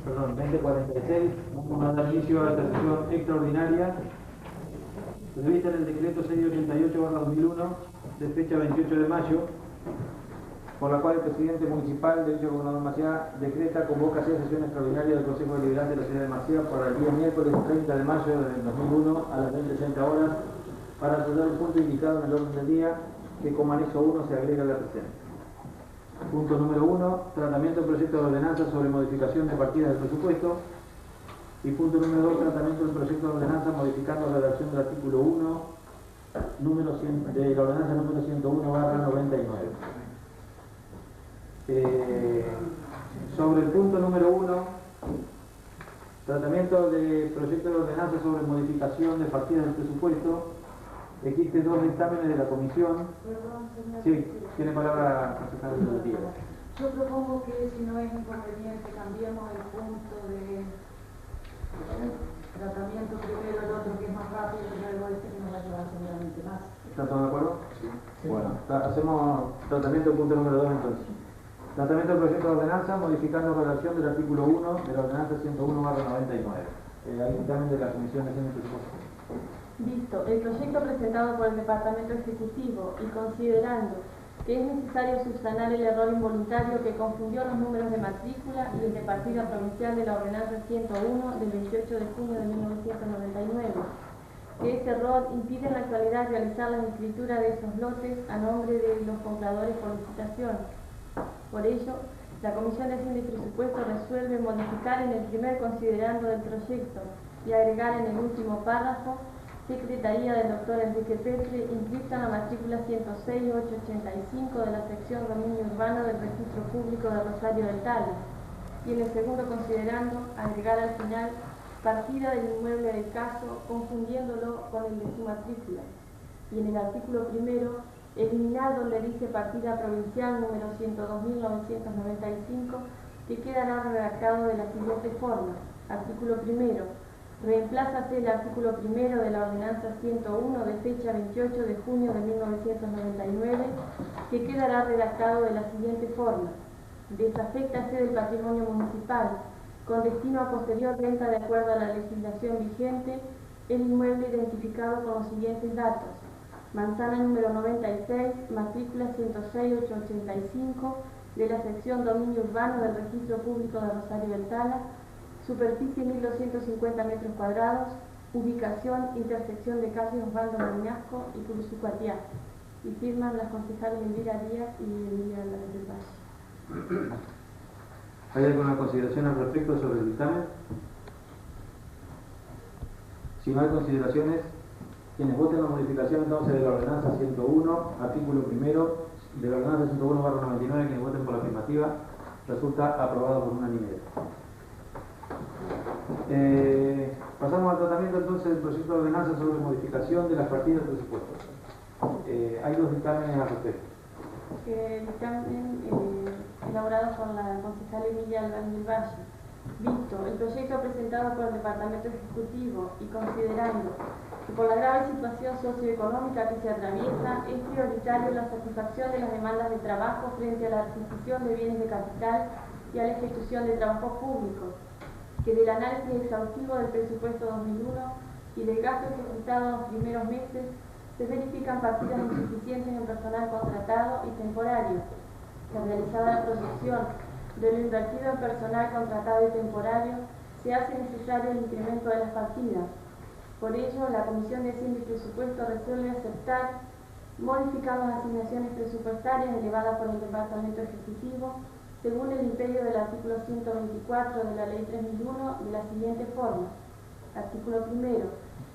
2046, vamos a dar inicio a esta sesión extraordinaria prevista en el decreto 688/2001 de fecha 28 de mayo, por la cual el presidente municipal de dicho gobernador Maciá decreta convoca a sesión extraordinaria del Consejo Deliberante de la ciudad de Maciá para el día miércoles 30 de mayo del 2001 a las 20:30 horas para tratar el punto indicado en el orden del día que como anexo 1 se agrega a la presente. Punto número 1, tratamiento del proyecto de ordenanza sobre modificación de partidas del presupuesto. Y punto número 2, tratamiento del proyecto de ordenanza modificando la redacción del artículo 1 de la ordenanza número 101/99. Sobre el punto número 1, tratamiento del proyecto de ordenanza sobre modificación de partidas del presupuesto, existen dos dictámenes de la comisión. Perdón, señor. Sí, tiene palabra concejal legislativa. Yo propongo que si no es inconveniente cambiemos el punto de tratamiento primero, el otro que es más rápido, y luego este que nos va a llevar seguramente más. ¿Están todos de acuerdo? Sí. Bueno, hacemos tratamiento punto número 2 entonces. Tratamiento del proyecto de ordenanza modificando la redacción del artículo 1 de la ordenanza 101/99. Hay dictamen de la Comisión de Hacienda y Presupuesto. Visto el proyecto presentado por el Departamento Ejecutivo y considerando que es necesario subsanar el error involuntario que confundió los números de matrícula y el de partida provincial de la Ordenanza 101 del 28 de junio de 1999, que ese error impide en la actualidad realizar la escritura de esos lotes a nombre de los compradores por licitación. Por ello, la Comisión de Hacienda y Presupuesto resuelve modificar en el primer considerando del proyecto y agregar en el último párrafo Secretaría del Dr. Enrique Petre, inscrita en la matrícula 106.885 de la sección Dominio Urbano del Registro Público de Rosario del Tala. Y en el segundo considerando, agregar al final partida del inmueble del caso, confundiéndolo con el de su matrícula. Y en el artículo primero, eliminar donde dice partida provincial número 102.995, que quedará redactado de la siguiente forma. Artículo primero. Reemplázase el artículo primero de la Ordenanza 101 de fecha 28 de junio de 1999, que quedará redactado de la siguiente forma. Desaféctase del patrimonio municipal, con destino a posterior venta de acuerdo a la legislación vigente, el inmueble identificado con los siguientes datos. Manzana número 96, matrícula 106.885 de la sección Dominio Urbano del Registro Público de Rosario del Tala, superficie 1.250 metros cuadrados, ubicación, intersección de calle Osvaldo Mañasco y Cursucuatiá. Y firman las concejales Elvira Díaz y Emilia del Valle. ¿Hay alguna consideración al respecto sobre el dictamen? Si no hay consideraciones, quienes voten la modificación entonces de la ordenanza 101, artículo primero de la ordenanza 101/99, quienes voten por la afirmativa, resulta aprobado por unanimidad. Pasamos al tratamiento entonces del proyecto de ordenanza sobre modificación de las partidas del presupuesto. Hay dos dictámenes al respecto. Dictamen elaborado por la concejal Emilia del Valle. Visto el proyecto presentado por el Departamento Ejecutivo y considerando que por la grave situación socioeconómica que se atraviesa es prioritario la satisfacción de las demandas de trabajo frente a la adquisición de bienes de capital y a la ejecución de trabajos públicos, que del análisis exhaustivo del presupuesto 2001 y del gasto ejecutado en los primeros meses se verifican partidas insuficientes en personal contratado y temporario, que realizada la proyección de lo invertido en personal contratado y temporario se hace necesario el incremento de las partidas. Por ello, la Comisión de Hacienda y Presupuesto resuelve aceptar modificar las asignaciones presupuestarias elevadas por el Departamento Ejecutivo según el imperio del artículo 124 de la Ley 3001 de la siguiente forma. Artículo primero.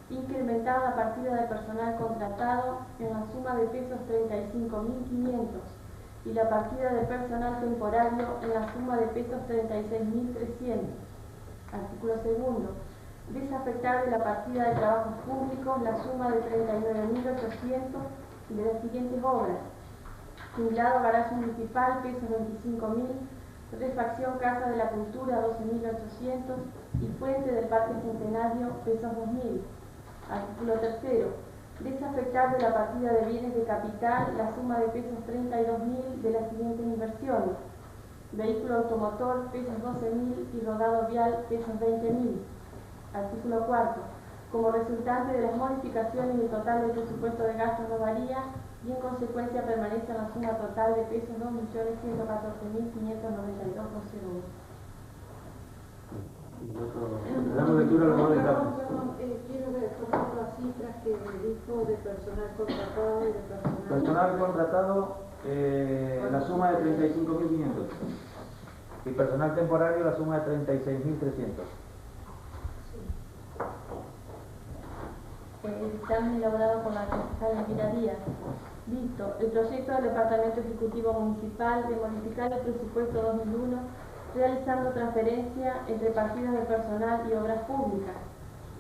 Incrementar la partida de personal contratado en la suma de pesos 35.500 y la partida de personal temporario en la suma de pesos 36.300. Artículo segundo. Desafectar de la partida de trabajos públicos la suma de 39.800 de las siguientes obras: Jubilado Garaje Municipal, pesos 25.000, refacción Casa de la Cultura, 12.800 y Fuente del Parque Centenario, pesos 2.000. Artículo tercero. Desafectar de la partida de bienes de capital la suma de pesos 32.000 de las siguientes inversiones: Vehículo automotor, pesos 12.000 y rodado vial, pesos 20.000. Artículo 4. Como resultante de las modificaciones, el total del presupuesto de gastos no varía y en consecuencia permanece en la suma total de pesos 2.114.592,01. Damos lectura a los dos etapas. Quiero ver las cifras que dijo de personal contratado y de personal... Personal contratado, la suma de 35.500. Y personal temporario, la suma de 36.300. El dictamen elaborado por la concejal Elvira Díaz. Visto el proyecto del Departamento Ejecutivo Municipal de modificar el presupuesto 2001 realizando transferencia entre partidas de personal y obras públicas,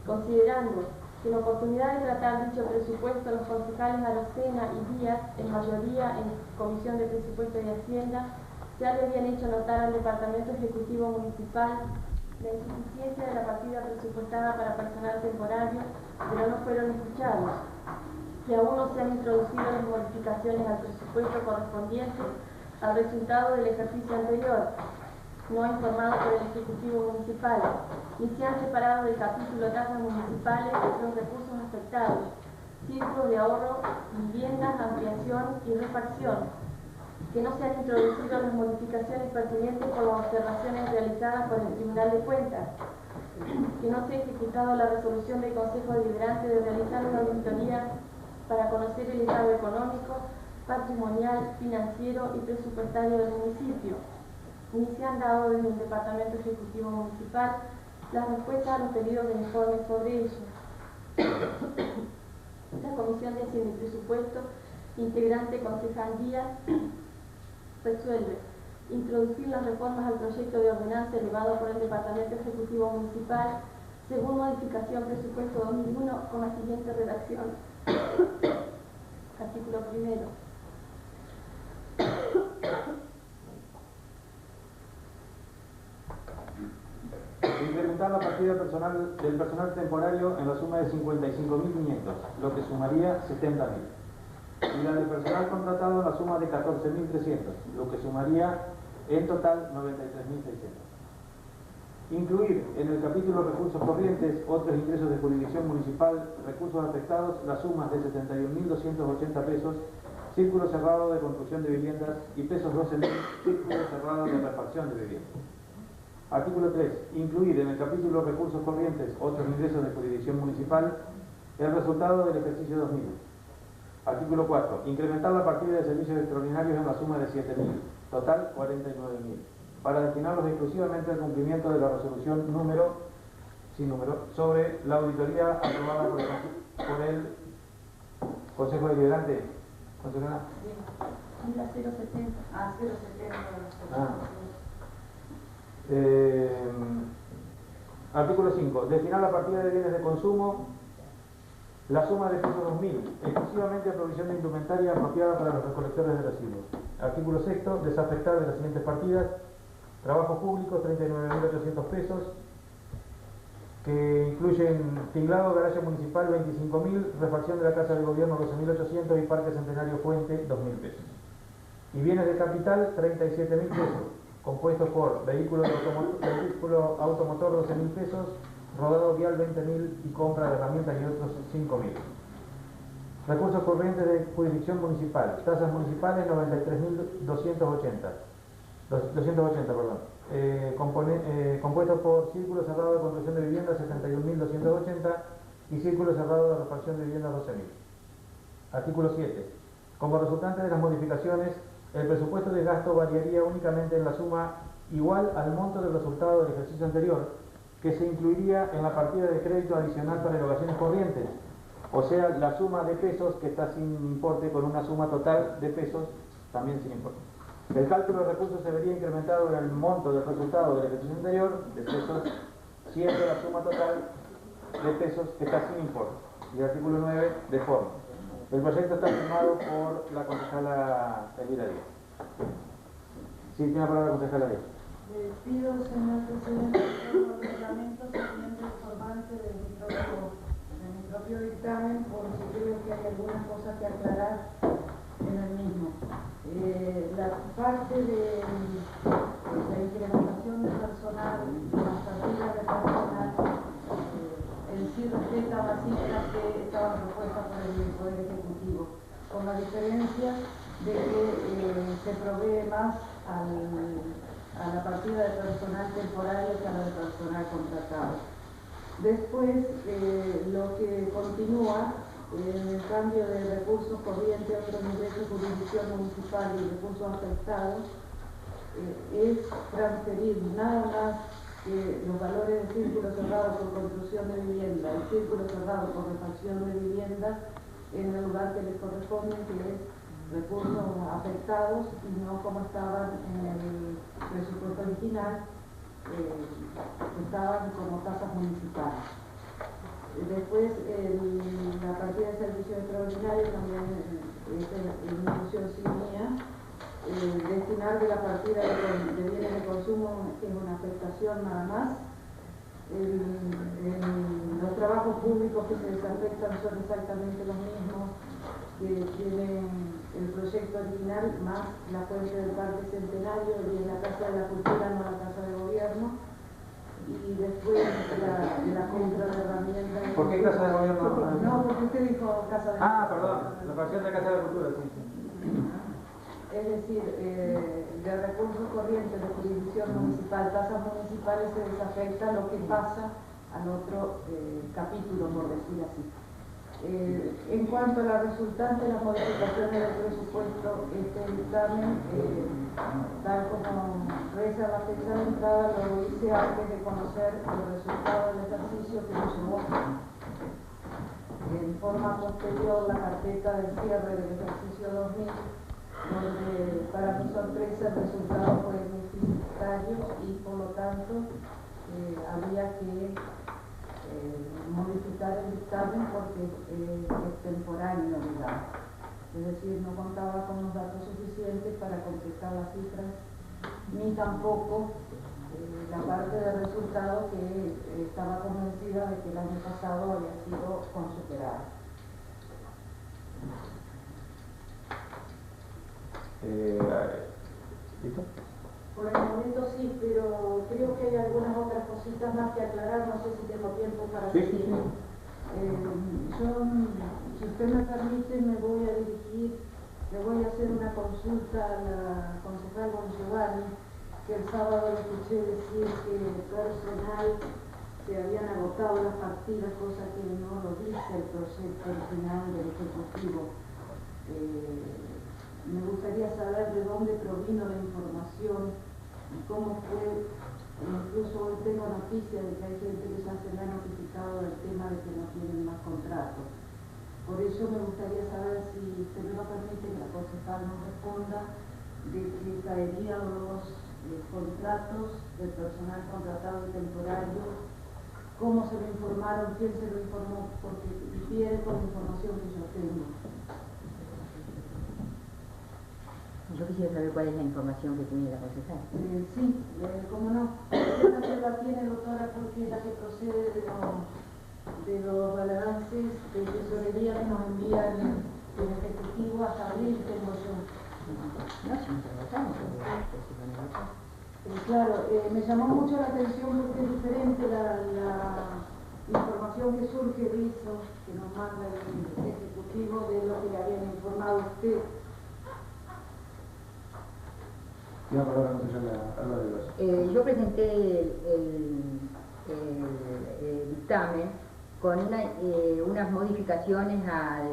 considerando que en oportunidad de tratar dicho presupuesto los concejales Arocena y Díaz, en mayoría en Comisión de Presupuesto y Hacienda, ya le habían hecho notar al Departamento Ejecutivo Municipal la insuficiencia de la partida presupuestada para personal temporario, pero no fueron escuchados, que aún no se han introducido las modificaciones al presupuesto correspondiente al resultado del ejercicio anterior, no informado por el Ejecutivo Municipal, y se han separado del capítulo de tasas municipales los recursos afectados, círculos de ahorro, viviendas, ampliación y refacción, que no se han introducido las modificaciones pertinentes por las observaciones realizadas por el Tribunal de Cuentas, que no se ha ejecutado la resolución del Consejo Deliberante de realizar una auditoría para conocer el estado económico, patrimonial, financiero y presupuestario del municipio, ni se han dado desde el Departamento Ejecutivo Municipal las respuestas a los pedidos de informes sobre ello. La Comisión de Hacienda y Presupuesto, integrante concejal Díaz, resuelve introducir las reformas al proyecto de ordenanza elevado por el Departamento Ejecutivo Municipal según modificación presupuesto 2001 con la siguiente redacción. Artículo primero. Incrementar la partida personal del personal temporario en la suma de 55.500, lo que sumaría 70.000. Y la del personal contratado en la suma de 14.300, lo que sumaría en total 93.600. Incluir en el capítulo recursos corrientes, otros ingresos de jurisdicción municipal, recursos afectados, las sumas de 71.280 pesos, círculo cerrado de construcción de viviendas y pesos 12.000, círculo cerrado de refacción de viviendas. Artículo 3. Incluir en el capítulo recursos corrientes, otros ingresos de jurisdicción municipal, el resultado del ejercicio 2000. Artículo 4. Incrementar la partida de servicios extraordinarios en la suma de 7.000, total 49.000, para destinarlos exclusivamente al cumplimiento de la resolución sin número, sobre la auditoría aprobada por el Consejo Deliberante. ¿Consejera? Sí, la 070. Ah, 070. Artículo 5. Destinar la partida de bienes de consumo, la suma de pesos 2.000, exclusivamente a provisión de indumentaria apropiada para los recolectores de residuos. Artículo 6. Desafectar de las siguientes partidas: trabajos públicos, 39.800 pesos, que incluyen tinglado, garaje municipal, 25.000, refacción de la Casa de Gobierno, 12.800 y Parque Centenario Fuente, 2.000 pesos. Y bienes de capital, 37.000 pesos, compuestos por vehículo automotor 12.000 pesos, rodado vial 20.000 y compra de herramientas y otros 5.000. Recursos corrientes de jurisdicción municipal, tasas municipales 93.280, compuestos por círculo cerrado de construcción de viviendas 71.280 y círculo cerrado de refacción de viviendas 12.000. Artículo 7. Como resultante de las modificaciones, el presupuesto de gasto variaría únicamente en la suma igual al monto del resultado del ejercicio anterior, que se incluiría en la partida de crédito adicional para erogaciones corrientes, o sea, la suma de pesos que está sin importe con una suma total de pesos también sin importe. El cálculo de recursos se vería incrementado en el monto del resultado del ejercicio anterior de pesos, siendo la suma total de pesos que está sin importe. Y el artículo 9 de forma. El proyecto está firmado por la concejala Elvira Díaz. Sí, tiene la palabra la concejala Díaz. Le pido, señor presidente, por los reglamentos siguiendo el formante de mi propio dictamen, por si creo que hay alguna cosa que aclarar en el mismo. La parte de diferencia de que se provee más a la partida de personal temporario que a la de personal contratado. Después, lo que continúa en el cambio de recursos corrientes a otros niveles de jurisdicción municipal y recursos afectados es transferir nada más que los valores de círculo cerrado por construcción de vivienda y círculo cerrado por refacción de vivienda en el lugar que les corresponde, que es recursos afectados y no como estaban en el presupuesto original, que estaban como tasas municipales. Después, la partida de servicios extraordinarios también es una inclusión sin mía. Destinar de la partida de bienes de consumo es una afectación nada más. Los trabajos públicos que se desafectan son exactamente los mismos que tienen el proyecto original, más la fuente del Parque Centenario y la Casa de la Cultura, no la Casa de Gobierno. Y después la compra de herramientas. ¿Por qué Casa de Gobierno? No, porque usted dijo Casa de Ah, perdón, la fracción de Casa de la Cultura, sí. Es decir, de recursos corrientes de jurisdicción municipal, tasas municipales, se desafecta lo que pasa al otro capítulo, por decir así. En cuanto a la resultante de las modificaciones del presupuesto, este dictamen, tal como reza la fecha de entrada, lo hice antes de conocer el resultado del ejercicio que nos llevó en forma posterior la carpeta del cierre del ejercicio 2000, donde para mi sorpresa el resultado fue deficitario y por lo tanto había que modificar el dictamen porque es temporáneo, digamos. Es decir, no contaba con los datos suficientes para completar las cifras, ni tampoco la parte de resultado que estaba convencida de que el año pasado había sido consuperada. ¿Listo? Por el momento sí, pero creo que hay algunas otras cositas más que aclarar, no sé si tengo tiempo para seguir. Yo, si usted me permite, me voy a dirigir, le voy a hacer una consulta a la concejal Bongiovanni, que el sábado le escuché decir que personal se habían agotado las partidas, cosa que no lo dice el proyecto original del Ejecutivo. Me gustaría saber de dónde provino la información y cómo fue. Incluso hoy tengo noticia de que hay gente que ya se le ha notificado del tema de que no tienen más contratos. Por eso me gustaría saber, si usted me lo permite, que la concejal nos responda de que caerían los contratos del personal contratado y temporario, cómo se lo informaron, quién se lo informó, porque difiere con la información que yo tengo. Yo quisiera saber cuál es la información que tiene la concejal. Sí, cómo no. Esta se la tiene, doctora, porque es la que procede de los balances de tesorería que nos envían el Ejecutivo hasta abril, tengo yo. No, si no se votamos, Claro, me llamó mucho la atención porque es diferente la información que surge de eso, que nos manda el Ejecutivo, de lo que le habían informado a usted. Yo presenté el dictamen con unas modificaciones al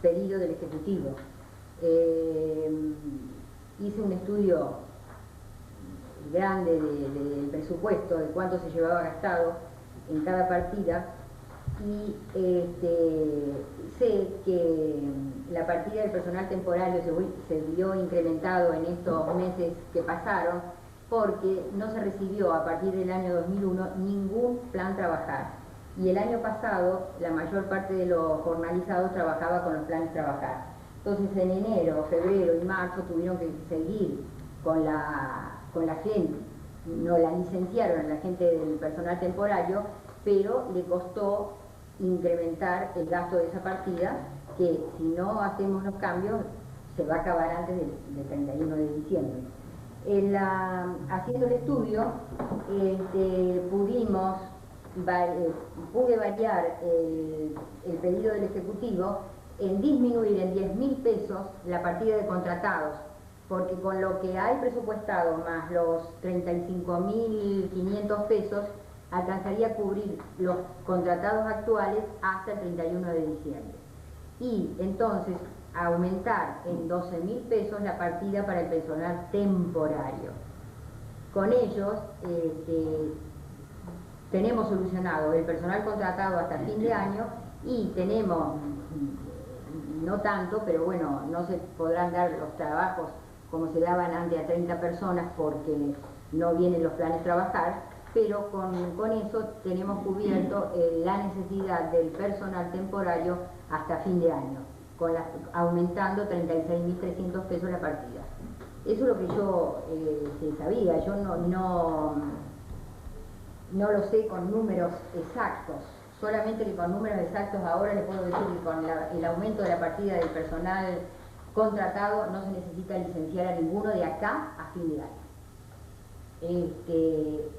pedido del Ejecutivo. Hice un estudio grande del presupuesto, de cuánto se llevaba gastado en cada partida, y sé que la partida del personal temporario se vio incrementado en estos meses que pasaron porque no se recibió a partir del año 2001 ningún plan trabajar, y el año pasado la mayor parte de los jornalizados trabajaba con los planes trabajar. Entonces en enero, febrero y marzo tuvieron que seguir con la gente, no la licenciaron a la gente del personal temporario, pero le costó incrementar el gasto de esa partida, que si no hacemos los cambios se va a acabar antes del 31 de diciembre. Haciendo el estudio pude variar el pedido del Ejecutivo en disminuir en 10.000 pesos la partida de contratados, porque con lo que hay presupuestado más los 35.500 pesos, alcanzaría a cubrir los contratados actuales hasta el 31 de diciembre. Y entonces aumentar en 12.000 pesos la partida para el personal temporario. Con ellos tenemos solucionado el personal contratado hasta fin de año y tenemos, no tanto, pero bueno, no se podrán dar los trabajos como se daban antes a 30 personas porque no vienen los planes trabajar, pero con eso tenemos cubierto la necesidad del personal temporario hasta fin de año, aumentando 36.300 pesos la partida. Eso es lo que yo sabía, yo no lo sé con números exactos, solamente que con números exactos ahora le puedo decir que con el aumento de la partida del personal contratado no se necesita licenciar a ninguno de acá a fin de año.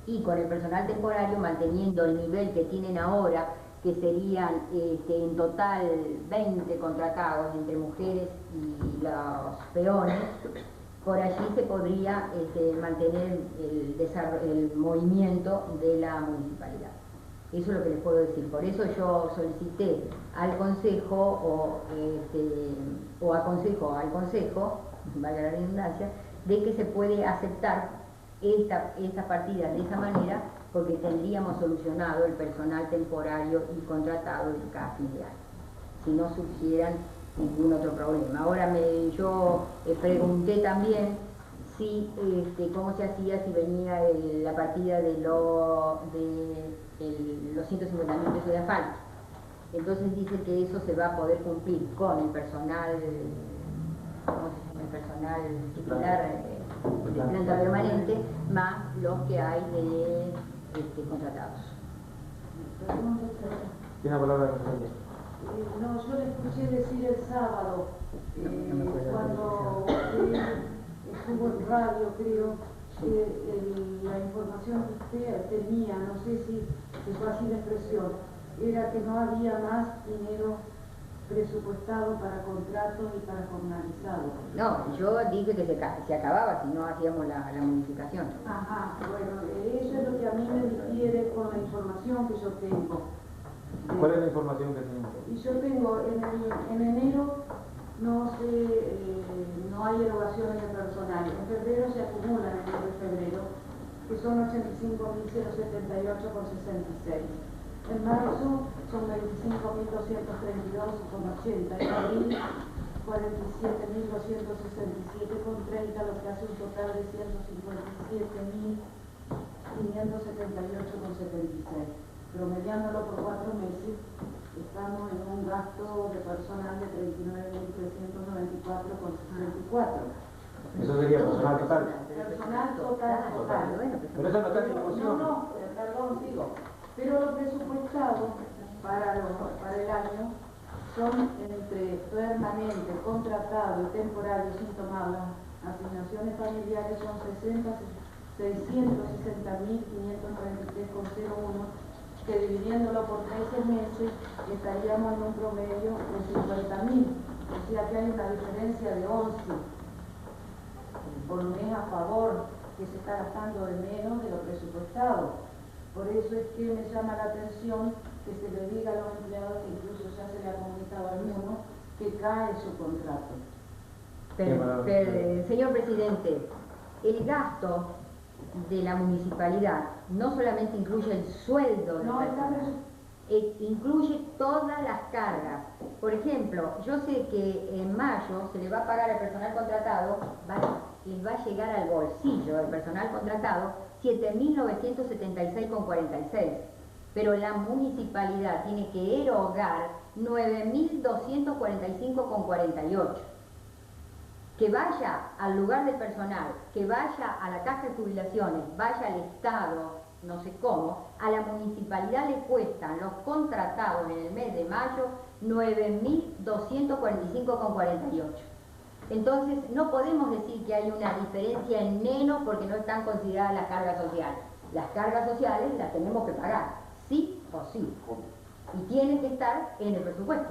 Y con el personal temporario manteniendo el nivel que tienen ahora, que serían en total 20 contratados entre mujeres y los peones, por allí se podría mantener el movimiento de la municipalidad. Eso es lo que les puedo decir. Por eso yo solicité al Consejo o aconsejo al Consejo, valga la redundancia, de que se puede aceptar esta partida de esa manera, porque tendríamos solucionado el personal temporario y contratado de cada fin de año, si no surgieran ningún otro problema. Ahora yo pregunté también si cómo se hacía si venía la partida de los 150.000 pesos de asfalto. Entonces dice que eso se va a poder cumplir con el personal, ¿cómo se llama? El personal titular de planta permanente, más los que hay de contratados. Tiene la palabra la compañera. No, yo le escuché decir el sábado, cuando estuvo en radio, creo, la información que usted tenía, no sé si fue así la expresión, era que no había más dinero presupuestado para contratos y para jornalizados. No, yo dije que se acababa si no hacíamos la modificación. Ajá, bueno, eso es lo que a mí me difiere con la información que yo tengo. ¿Cuál es la información que tenemos? Y yo tengo, en enero no hay erogaciones de personal. En febrero se acumulan en el mes de febrero, que son 85.078,66. En marzo son 25.232,80. En abril 47.267,30, lo que hace un total de 157.578,76. Promediándolo por 4 meses, estamos en un gasto de personal de 39.394,64. Eso sería personal total. Personal total. Pero eso no está en discusión. No, perdón, digo. Pero lo presupuestado para el año son entre permanente, contratado y temporario sin tomar las asignaciones familiares, son 660.533,01, que dividiéndolo por 13 meses estaríamos en un promedio de 50.000. O sea que hay una diferencia de 11 por mes a favor, que se está gastando de menos de lo presupuestado. Por eso es que me llama la atención que se le diga a los empleados, que incluso ya se le ha comunicado a alguno, que cae su contrato. Pero, señor presidente, el gasto de la municipalidad no solamente incluye el sueldo del personal, incluye todas las cargas. Por ejemplo, yo sé que en mayo se le va a pagar al personal contratado, les va a llegar al bolsillo del personal contratado 7.976,46, pero la municipalidad tiene que erogar 9.245,48. Que vaya al lugar del personal, que vaya a la caja de jubilaciones, vaya al Estado, no sé cómo, a la municipalidad le cuestan los contratados en el mes de mayo 9.245,48. Entonces no podemos decir que hay una diferencia en menos porque no están consideradas las cargas sociales. Las cargas sociales las tenemos que pagar, sí o sí, y tienen que estar en el presupuesto.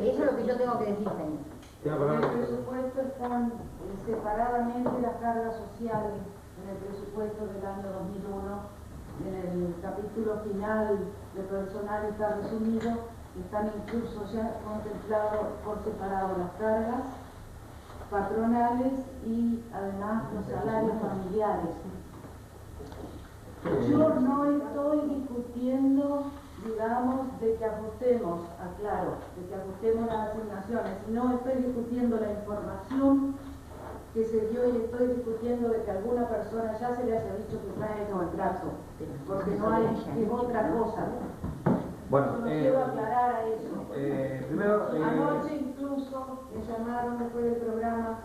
Eso es lo que yo tengo que decir, señor. En el presupuesto están separadamente las cargas sociales en el presupuesto del año 2001. En el capítulo final de personal está resumido, están incluso ya contemplados por separado las cargas patronales y además los salarios familiares. Yo no estoy discutiendo, digamos, de que ajustemos, aclaro, de que ajustemos las asignaciones, no estoy discutiendo la información que se dio y estoy discutiendo de que alguna persona ya se le haya dicho que trae el contrato, porque no hay, es otra cosa. Bueno, Solo quiero aclarar a eso. primero... Anoche incluso me llamaron después del programa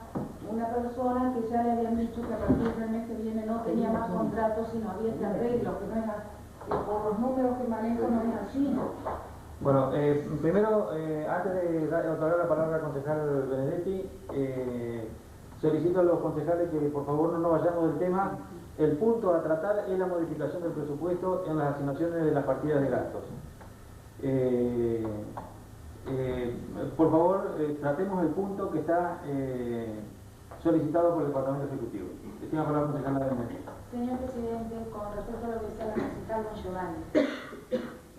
una persona que ya le habían dicho que a partir del mes que viene no tenía más contratos, sino había este arreglo, que no es que por los números que manejo no es así. Bueno, primero, antes de otorgar la palabra al concejal Benedetti, solicito a los concejales que por favor no nos vayamos del tema. El punto a tratar es la modificación del presupuesto en las asignaciones de las partidas de gastos. Por favor, tratemos el punto que está solicitado por el Departamento Ejecutivo. Tiene la palabra concejal Benedetti. Señor presidente, con respecto a lo que decía la concejal don Giovanni,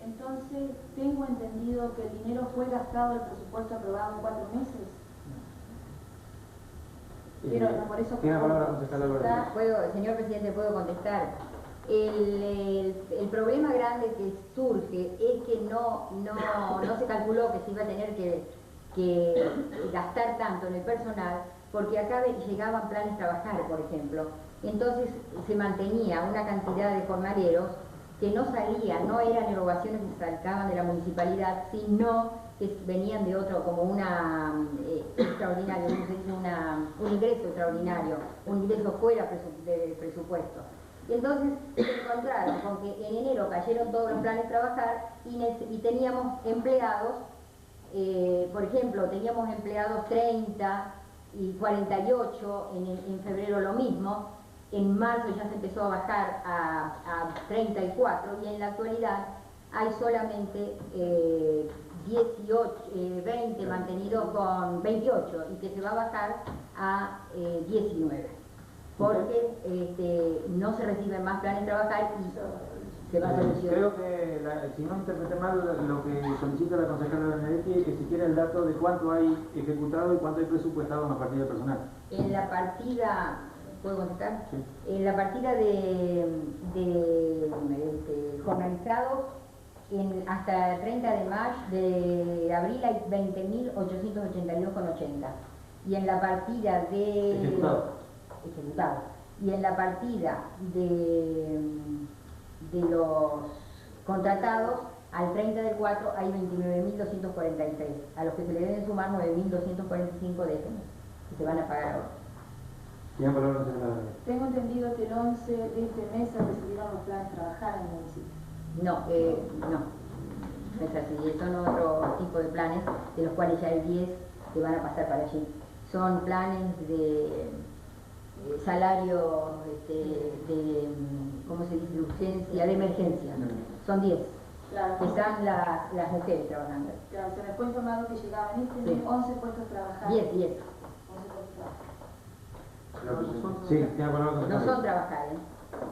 entonces tengo entendido que el dinero fue gastado del presupuesto aprobado en 4 meses. Pero no, por eso Tiene la palabra concejal Benedetti. Señor presidente, puedo contestar. El problema grande que surge es que no se calculó que se iba a tener que gastar tanto en el personal, porque acá llegaban planes trabajar, por ejemplo. Entonces se mantenía una cantidad de jornaleros que no salían, no eran erogaciones que sacaban de la municipalidad, sino que venían de otro, como una extraordinario, ¿cómo se dice? Un ingreso extraordinario, un ingreso fuera del presupuesto. Y entonces se encontraron con que en enero cayeron todos los planes trabajar y teníamos empleados, por ejemplo, teníamos empleados 30 y 48, en febrero lo mismo, en marzo ya se empezó a bajar a 34 y en la actualidad hay solamente 20 mantenidos con 28 y que se va a bajar a 19. Porque no se reciben más planes de trabajar y se va a solucionar. Creo que, si no interpreté mal, lo que solicita la concejala Benedetti es que si quiere el dato de cuánto hay ejecutado y cuánto hay presupuestado en la partida personal. En la partida, ¿puedo contestar? Sí. En la partida de jornalizados, hasta el 30 de abril hay 20.882,80. Y en la partida de... ejecutado. Y en la partida de los contratados, al 30 del 4 hay 29.243, a los que se le deben sumar 9.245 de este mes, que se van a pagar ahora. ¿Tiene palabra la concejala? tengo entendido que el 11 de este mes se recibieron los planes de trabajar en el municipio. No es así, son otro tipo de planes, de los cuales ya hay 10 que van a pasar para allí. Son planes de salario ¿cómo se dice? De urgencia, de emergencia. Son 10, Claro, que están las mujeres trabajando. claro, se me fue informado que llegaban este Sí. mes 11 puestos a trabajar. 10. 11 puestos a trabajar. Sí, tiene la palabra la No concejala. son trabajar, ¿eh?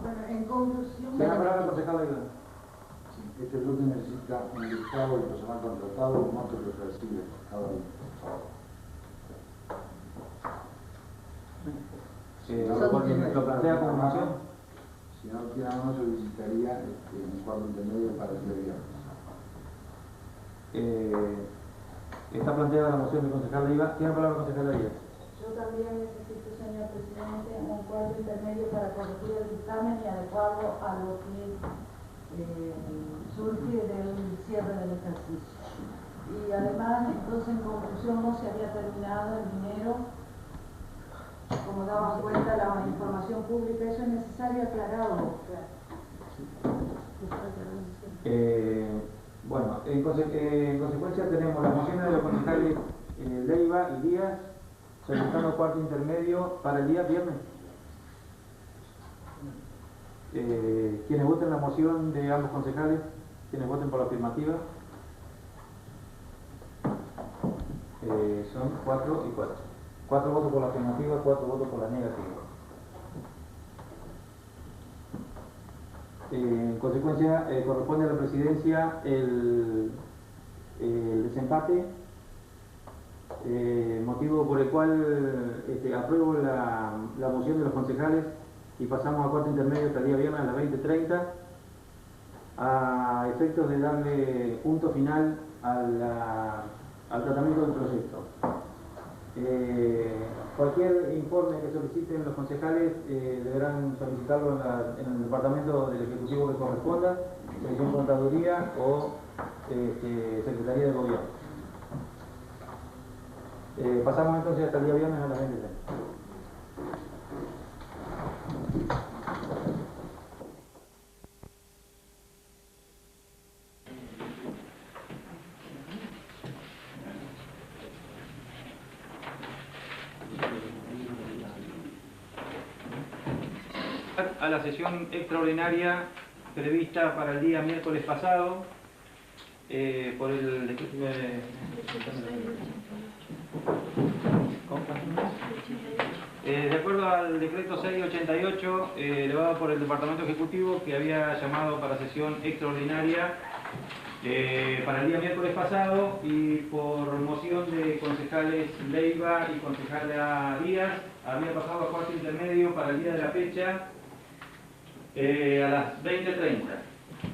Bueno, en conclusión, Tiene la palabra la concejala Iván. Este bloque necesita un listado del personal contratado, el monto que recibe cada uno. ¿Lo plantea como moción? Si no tiene a mano, solicitaría un cuarto intermedio para el día viernes. Está planteada la moción del concejal Iván. Tiene la palabra la concejala Iván. yo también necesito, señor presidente, un cuarto intermedio para corregir el dictamen y adecuarlo a lo que surge del cierre del ejercicio. Y además, entonces, en conclusión, no se había terminado el dinero, como daban cuenta la información pública, eso es necesario aclararlo. Bueno, en consecuencia tenemos las mociones de los concejales Leiva y Díaz solicitando cuarto intermedio para el día viernes. Quienes voten la moción de ambos concejales, quienes voten por la afirmativa. son 4 y 4. 4 votos por la afirmativa, 4 votos por la negativa. En consecuencia, corresponde a la presidencia el desempate, motivo por el cual apruebo la moción de los concejales y pasamos a cuarto intermedio hasta el día viernes a las 20:30 a efectos de darle punto final al tratamiento del proyecto. Cualquier informe que soliciten los concejales deberán solicitarlo en el departamento del Ejecutivo que corresponda, Sección Contaduría o Secretaría de Gobierno. Pasamos entonces hasta el día viernes a las 20:30. A la sesión extraordinaria prevista para el día miércoles pasado por el decreto de acuerdo al decreto 688 elevado por el Departamento Ejecutivo, que había llamado para sesión extraordinaria para el día miércoles pasado, y por moción de concejales Leiva y concejala Díaz había pasado a cuarto intermedio para el día de la fecha a las 20:30.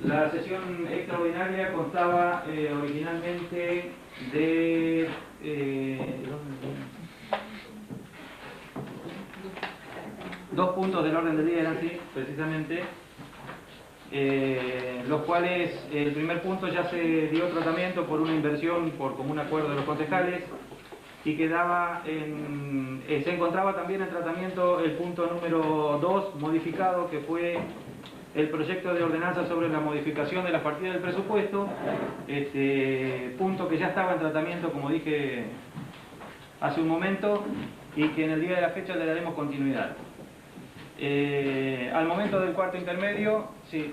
La sesión extraordinaria constaba originalmente de dos puntos del orden del día, eran así, precisamente, los cuales el primer punto ya se dio tratamiento por una inversión por común acuerdo de los concejales, y quedaba se encontraba también en tratamiento el punto número 2 modificado, que fue el proyecto de ordenanza sobre la modificación de las partidas del presupuesto, punto que ya estaba en tratamiento, como dije hace un momento, y que en el día de la fecha le daremos continuidad. Al momento del cuarto intermedio, sí,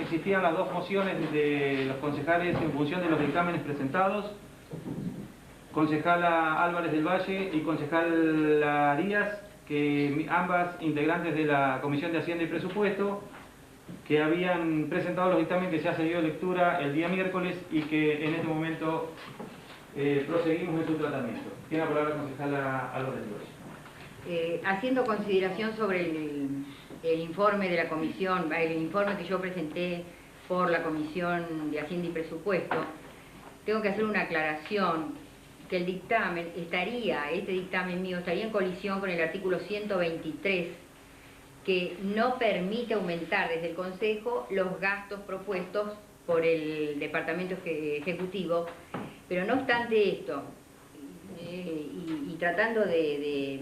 existían las dos mociones de los concejales en función de los dictámenes presentados, concejala Álvarez del Valle y concejala Díaz, que ambas integrantes de la Comisión de Hacienda y Presupuesto, que habían presentado los dictámenes que ya se dio lectura el día miércoles y que en este momento proseguimos en su tratamiento. Tiene la palabra la concejala Álvarez del Valle. Haciendo consideración sobre el informe de la comisión, el informe que yo presenté por la Comisión de Hacienda y Presupuesto, tengo que hacer una aclaración, que el dictamen este dictamen mío estaría en colisión con el artículo 123, que no permite aumentar desde el Consejo los gastos propuestos por el Departamento Ejecutivo, pero no obstante esto, y tratando de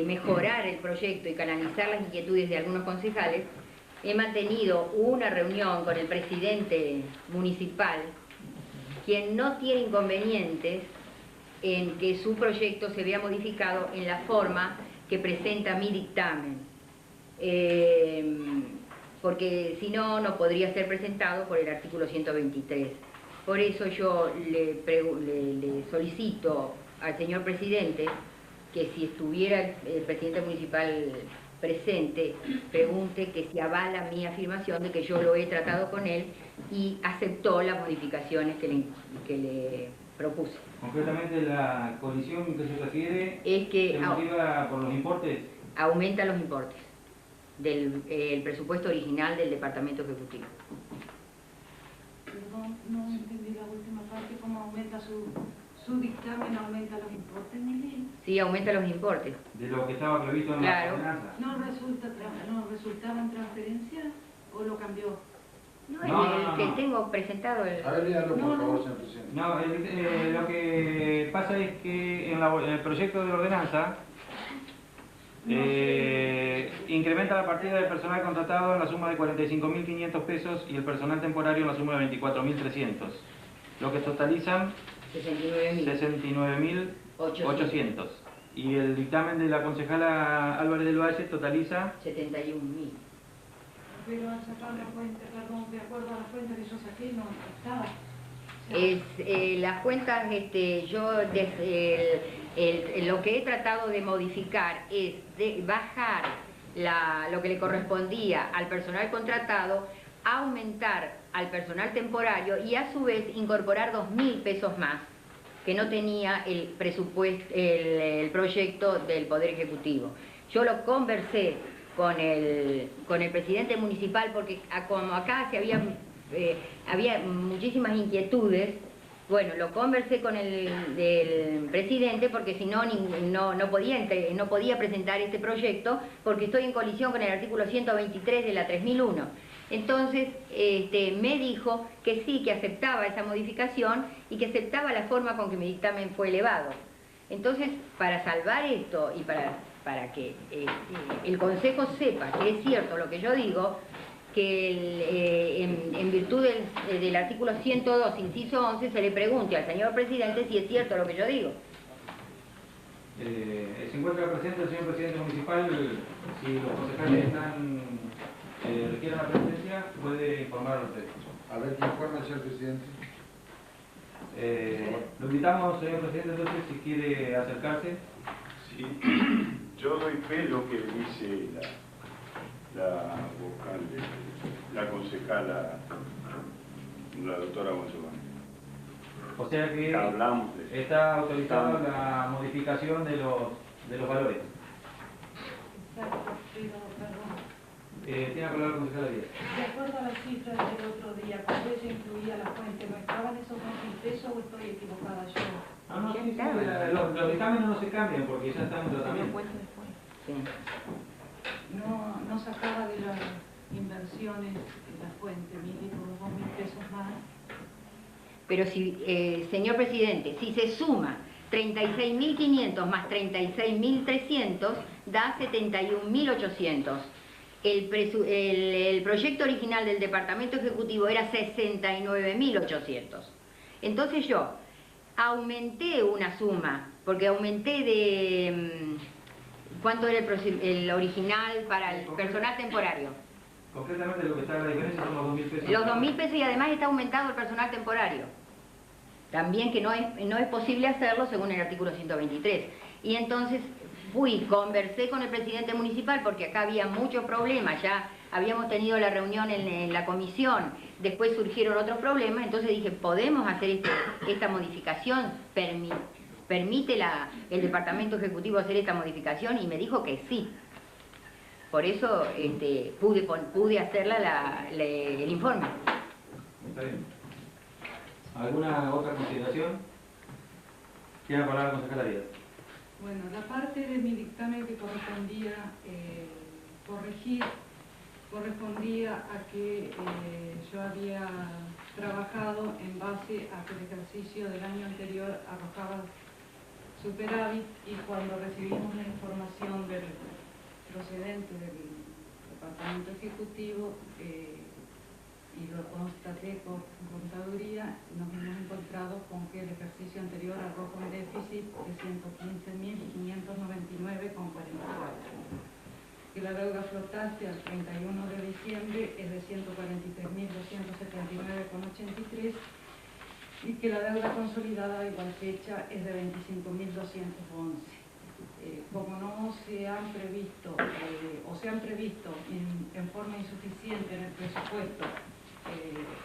mejorar el proyecto y canalizar las inquietudes de algunos concejales, he mantenido una reunión con el presidente municipal, quien no tiene inconvenientes en que su proyecto se vea modificado en la forma que presenta mi dictamen, porque si no, no podría ser presentado por el artículo 123. Por eso yo le solicito al señor presidente que, si estuviera el presidente municipal presente, pregunte que si avala mi afirmación de que yo lo he tratado con él y aceptó las modificaciones que le propuse. Concretamente, la colisión que se refiere es que se motiva por los importes. Aumenta los importes del presupuesto original del Departamento Ejecutivo. Perdón, no entendí la última parte. ¿Cómo aumenta su dictamen? ¿Aumenta los importes, Mili? Sí, aumenta los importes. De lo que estaba previsto en la ordenanza. ¿No resultaba en transferencia o lo cambió? No, que tengo presentado el... A ver, dígalo, por favor, señor presidente. No, lo que pasa es que en el proyecto de ordenanza incrementa la partida del personal contratado en la suma de 45.500 pesos y el personal temporario en la suma de 24.300, lo que totalizan 69.800. Y el dictamen de la concejala Álvarez del Valle totaliza 71.000. Pero al sacar la cuenta, perdón, de acuerdo a la cuenta que yo saqué, no estaba. Las cuentas, lo que he tratado de modificar es de bajar lo que le correspondía al personal contratado, aumentar al personal temporario y a su vez incorporar 2.000 pesos más que no tenía el presupuesto, el proyecto del Poder Ejecutivo. Yo lo conversé con el presidente municipal porque como acá había muchísimas inquietudes. Bueno, lo conversé con el presidente porque si no, no podía presentar este proyecto porque estoy en colisión con el artículo 123 de la 3001. Entonces me dijo que sí, que aceptaba esa modificación y que aceptaba la forma con que mi dictamen fue elevado. Entonces, para salvar esto y para que el Consejo sepa que es cierto lo que yo digo, que en virtud del artículo 102, inciso 11, se le pregunte al señor presidente si es cierto lo que yo digo. Se encuentra presente el señor presidente municipal. Si los concejales requieren la presencia, puede informar a usted. A ver, ¿qué informa el señor presidente? Lo invitamos, señor presidente, entonces, si quiere acercarse. Sí, yo doy fe lo que dice la vocal, la concejala, la doctora González. O sea que hablamos está autorizada la modificación de los valores. Exacto, pero perdón. Tiene que hablar con la concejala Díaz. De acuerdo a las cifras del otro día, cuando ella incluía la fuente, ¿no estaban esos 2.000 pesos o estoy equivocada yo? No, sí, los dictámenes no se cambian porque ya están en tratamiento. Sí. No sacaba de las inversiones la fuente, mire, por los 2.000 pesos más. Pero si, señor presidente, si se suma 36.500 más 36.300 da 71.800. El proyecto original del Departamento Ejecutivo era 69.800. Entonces yo aumenté una suma, porque aumenté de... ¿Cuánto era el original para el personal temporario? Concretamente lo que está en la diferencia son los 2.000 pesos. Los 2.000 pesos y además está aumentado el personal temporario. También que no es posible hacerlo según el artículo 123. Y entonces conversé con el presidente municipal porque acá había muchos problemas, ya habíamos tenido la reunión en la comisión, después surgieron otros problemas, entonces dije, ¿podemos hacer esta modificación? ¿Permite el Departamento Ejecutivo hacer esta modificación? Y me dijo que sí. Por eso pude hacerla el informe. Está bien. ¿Alguna otra consideración? ¿Quiere hablar la concejala Díaz? Bueno, la parte de mi dictamen que correspondía corregir correspondía a que yo había trabajado en base a que el ejercicio del año anterior arrojaba superávit y cuando recibimos la información procedente del Departamento Ejecutivo y lo constaté con contaduría, nos hemos encontrado con que el ejercicio anterior arroja un déficit de 115.599,44. Que la deuda flotante al 31 de diciembre es de 143.279,83 y que la deuda consolidada a igual fecha es de 25.211. Como no se han previsto o se han previsto en forma insuficiente en el presupuesto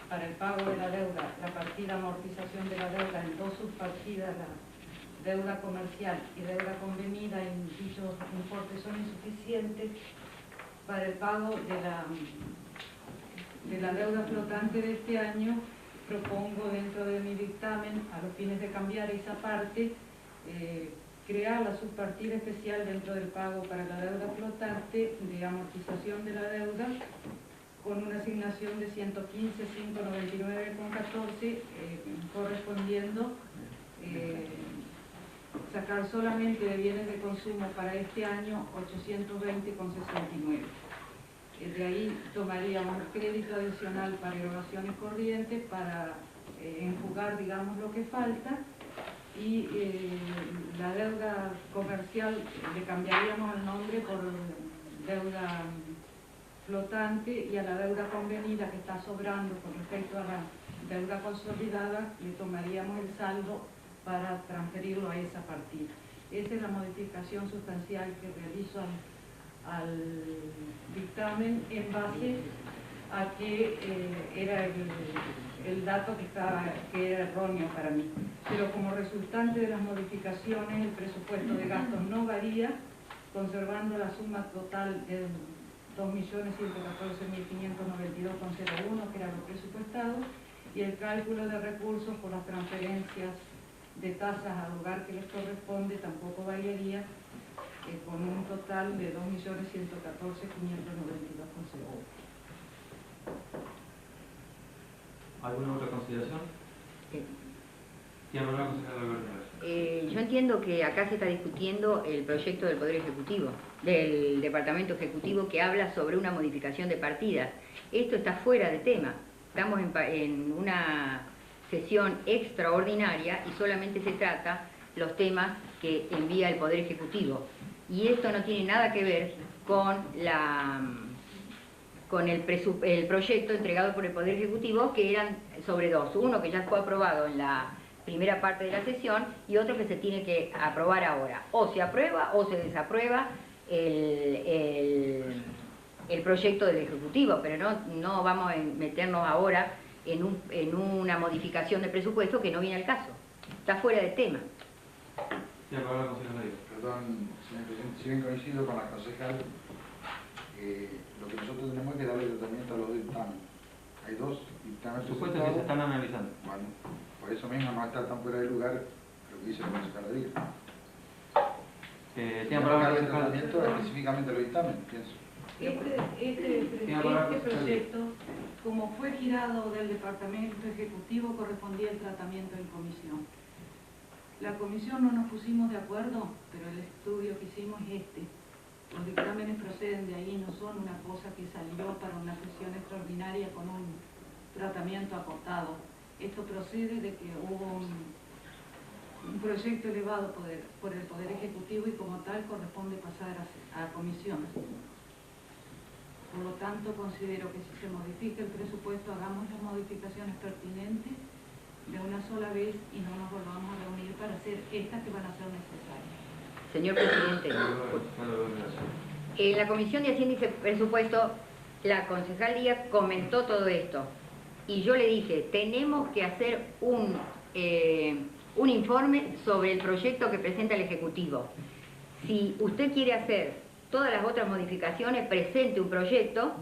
para el pago de la deuda, la partida amortización de la deuda en dos subpartidas, la deuda comercial y deuda convenida, en dichos importes son insuficientes para el pago de la deuda flotante de este año, propongo dentro de mi dictamen, a los fines de cambiar esa parte, crear la subpartida especial dentro del pago para la deuda flotante de amortización de la deuda con una asignación de 115.599,14 correspondiendo sacar solamente de bienes de consumo para este año 820,69. De ahí tomaríamos crédito adicional para erogaciones corrientes para enjugar, digamos, lo que falta y la deuda comercial le cambiaríamos el nombre por deuda flotante y a la deuda convenida que está sobrando con respecto a la deuda consolidada, le tomaríamos el saldo para transferirlo a esa partida. Esa es la modificación sustancial que realizo al dictamen en base a que era el dato que era erróneo para mí. Pero como resultante de las modificaciones, el presupuesto de gastos no varía, conservando la suma total de 2.114.592,01, que era lo presupuestado, y el cálculo de recursos por las transferencias de tasas al lugar que les corresponde tampoco variaría, con un total de 2.114.592,01. ¿Alguna otra consideración? ¿Quién habla, concejal Alberto? Yo entiendo que acá se está discutiendo el proyecto del Poder Ejecutivo, del Departamento Ejecutivo, que habla sobre una modificación de partidas. Esto está fuera de tema. Estamos en una sesión extraordinaria y solamente se trata los temas que envía el Poder Ejecutivo. Y esto no tiene nada que ver con el proyecto entregado por el Poder Ejecutivo, que eran sobre dos. Uno que ya fue aprobado en la primera parte de la sesión y otro que se tiene que aprobar ahora. O se aprueba o se desaprueba el proyecto del Ejecutivo, pero no vamos a meternos ahora en una modificación de presupuesto que no viene al caso. Está fuera de tema. Perdón, señor presidente, si bien coincido con la concejal, lo que nosotros tenemos es que darle tratamiento a los dictámenes. Hay dos dictámenes Supuestos que se están analizando. Bueno, por eso mismo no está tan fuera de lugar lo que dice el concejal Díaz. ¿Tiene palabra el concejal? Tratamiento específicamente a los dictámenes, pienso. Este proyecto, como fue girado del Departamento Ejecutivo, correspondía el tratamiento en comisión. La comisión no nos pusimos de acuerdo, pero el estudio que hicimos es este. Los dictámenes proceden de ahí, no son una cosa que salió para una sesión extraordinaria con un tratamiento acotado. Esto procede de que hubo un proyecto elevado por el Poder Ejecutivo y como tal corresponde pasar a comisión. Por lo tanto, considero que si se modifica el presupuesto, hagamos las modificaciones pertinentes de una sola vez y no nos volvamos a reunir para hacer estas que van a ser necesarias. Señor presidente, en la Comisión de Hacienda y Presupuesto, la concejal Díaz comentó todo esto. Y yo le dije, tenemos que hacer un informe sobre el proyecto que presenta el Ejecutivo. Si usted quiere hacer todas las otras modificaciones, presente un proyecto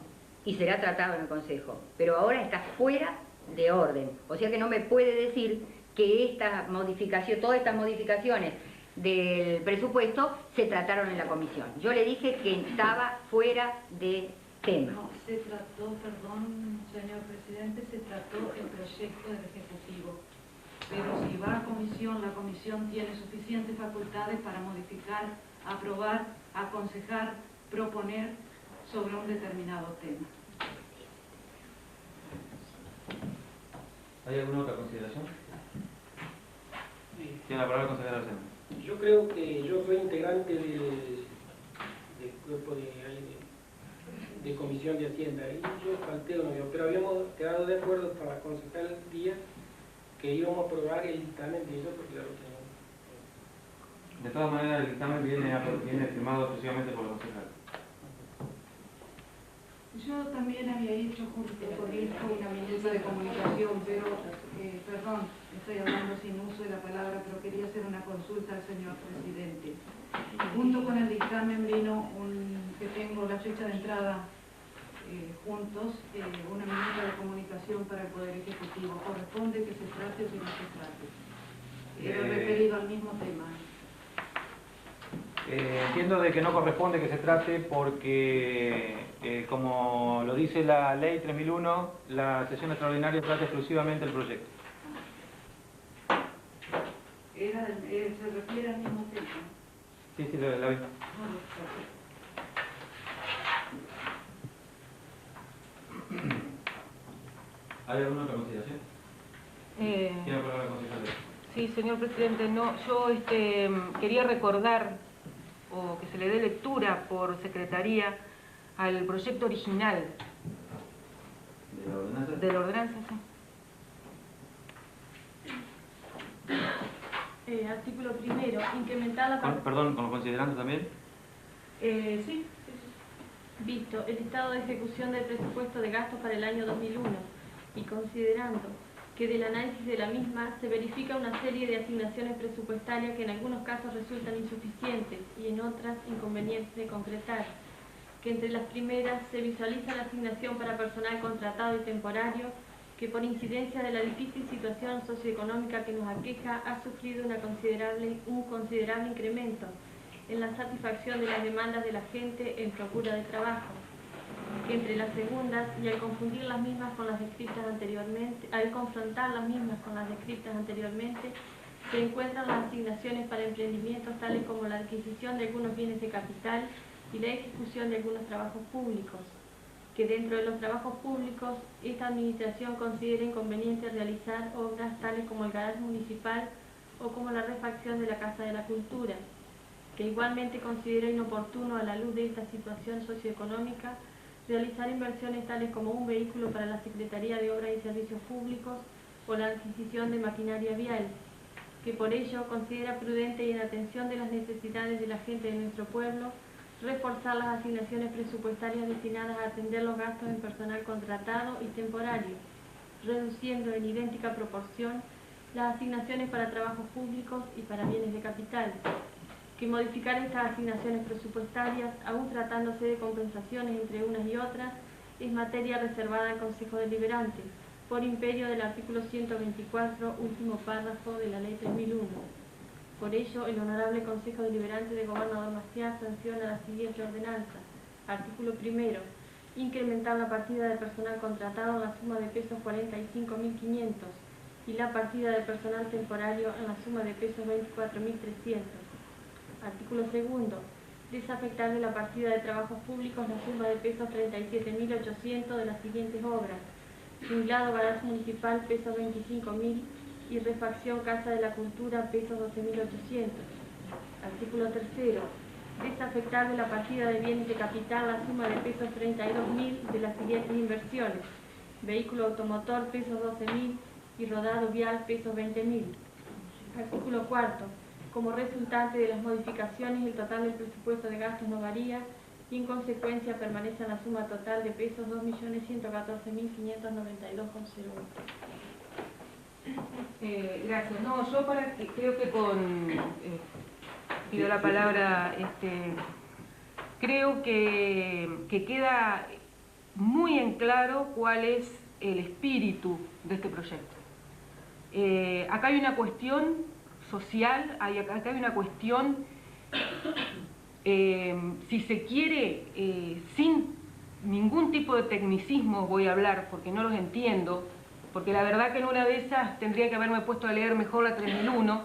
y será tratado en el Consejo. Pero ahora está fuera de orden. O sea que no me puede decir que todas estas modificaciones del presupuesto se trataron en la comisión. Yo le dije que estaba fuera de tema. No, se trató, perdón, señor presidente, se trató el proyecto del Ejecutivo. Pero si va a comisión, la comisión tiene suficientes facultades para modificar, aprobar, aconsejar, proponer sobre un determinado tema. ¿Hay alguna otra consideración? Tiene la palabra el concejal Arcena. Yo creo que yo soy integrante del cuerpo de Comisión de Hacienda y yo planteo, pero habíamos quedado de acuerdo con la concejal Díaz que íbamos a aprobar el dictamen de eso porque ya lo tenemos. De todas maneras, el dictamen viene firmado exclusivamente por la concejal. Yo también había hecho junto con esto una minuta de comunicación, pero, perdón, estoy hablando sin uso de la palabra, pero quería hacer una consulta al señor presidente. Junto con el dictamen vino que tengo la fecha de entrada juntos, una minuta de comunicación para el Poder Ejecutivo. ¿Corresponde que se trate o que no se trate? Era referido al mismo tema. Entiendo de que no corresponde que se trate porque, como lo dice la ley 3001, la sesión extraordinaria trata exclusivamente el proyecto. Se refiere al mismo tema. Sí, la vi. ¿Hay alguna otra consideración? ¿Quiere hablar la concejal? Sí, señor presidente, no, yo quería recordar o que se le dé lectura por secretaría al proyecto original ¿De la ordenanza? de la ordenanza, sí. Artículo primero, incrementar la... Perdón, ¿con los considerandos también? Sí. Visto el estado de ejecución del presupuesto de gastos para el año 2001 y considerando que del análisis de la misma se verifica una serie de asignaciones presupuestarias que en algunos casos resultan insuficientes y en otras inconvenientes de concretar, que entre las primeras se visualiza la asignación para personal contratado y temporario, que por incidencia de la difícil situación socioeconómica que nos aqueja ha sufrido un considerable incremento en la satisfacción de las demandas de la gente en procura de trabajo, que entre las segundas y al confundir las mismas con las descritas anteriormente, al confrontar las mismas con las descritas anteriormente, se encuentran las asignaciones para emprendimientos tales como la adquisición de algunos bienes de capital y la ejecución de algunos trabajos públicos, que dentro de los trabajos públicos esta administración considera inconveniente realizar obras tales como el garaje municipal o como la refacción de la Casa de la Cultura, que igualmente considera inoportuno a la luz de esta situación socioeconómica realizar inversiones tales como un vehículo para la Secretaría de Obras y Servicios Públicos o la adquisición de maquinaria vial, que por ello considera prudente y en atención de las necesidades de la gente de nuestro pueblo reforzar las asignaciones presupuestarias destinadas a atender los gastos en personal contratado y temporario, reduciendo en idéntica proporción las asignaciones para trabajos públicos y para bienes de capital, que modificar estas asignaciones presupuestarias, aún tratándose de compensaciones entre unas y otras, es materia reservada al Consejo Deliberante, por imperio del artículo 124, último párrafo de la Ley 3001. Por ello, el Honorable Consejo Deliberante de Gobernador Maciá sanciona la siguiente ordenanza. Artículo primero. Incrementar la partida de personal contratado en la suma de pesos 45.500 y la partida de personal temporario en la suma de pesos 24.300. Artículo segundo. Desafectar de la partida de trabajos públicos la suma de pesos 37.800 de las siguientes obras: Tinglado Garaje Municipal, pesos 25.000 y refacción Casa de la Cultura, pesos 12.800. Artículo tercero. Desafectar de la partida de bienes de capital la suma de pesos 32.000 de las siguientes inversiones: vehículo automotor, pesos 12.000 y rodado vial, pesos 20.000. Artículo cuarto. Como resultante de las modificaciones, el total del presupuesto de gastos no varía y en consecuencia permanece en la suma total de pesos 2.114.592,01. Gracias. No, yo creo que pido la palabra, creo que queda muy en claro cuál es el espíritu de este proyecto. Acá hay una cuestión social, acá hay una cuestión, si se quiere, sin ningún tipo de tecnicismo voy a hablar, porque no los entiendo, porque la verdad que en una de esas tendría que haberme puesto a leer mejor la 3001,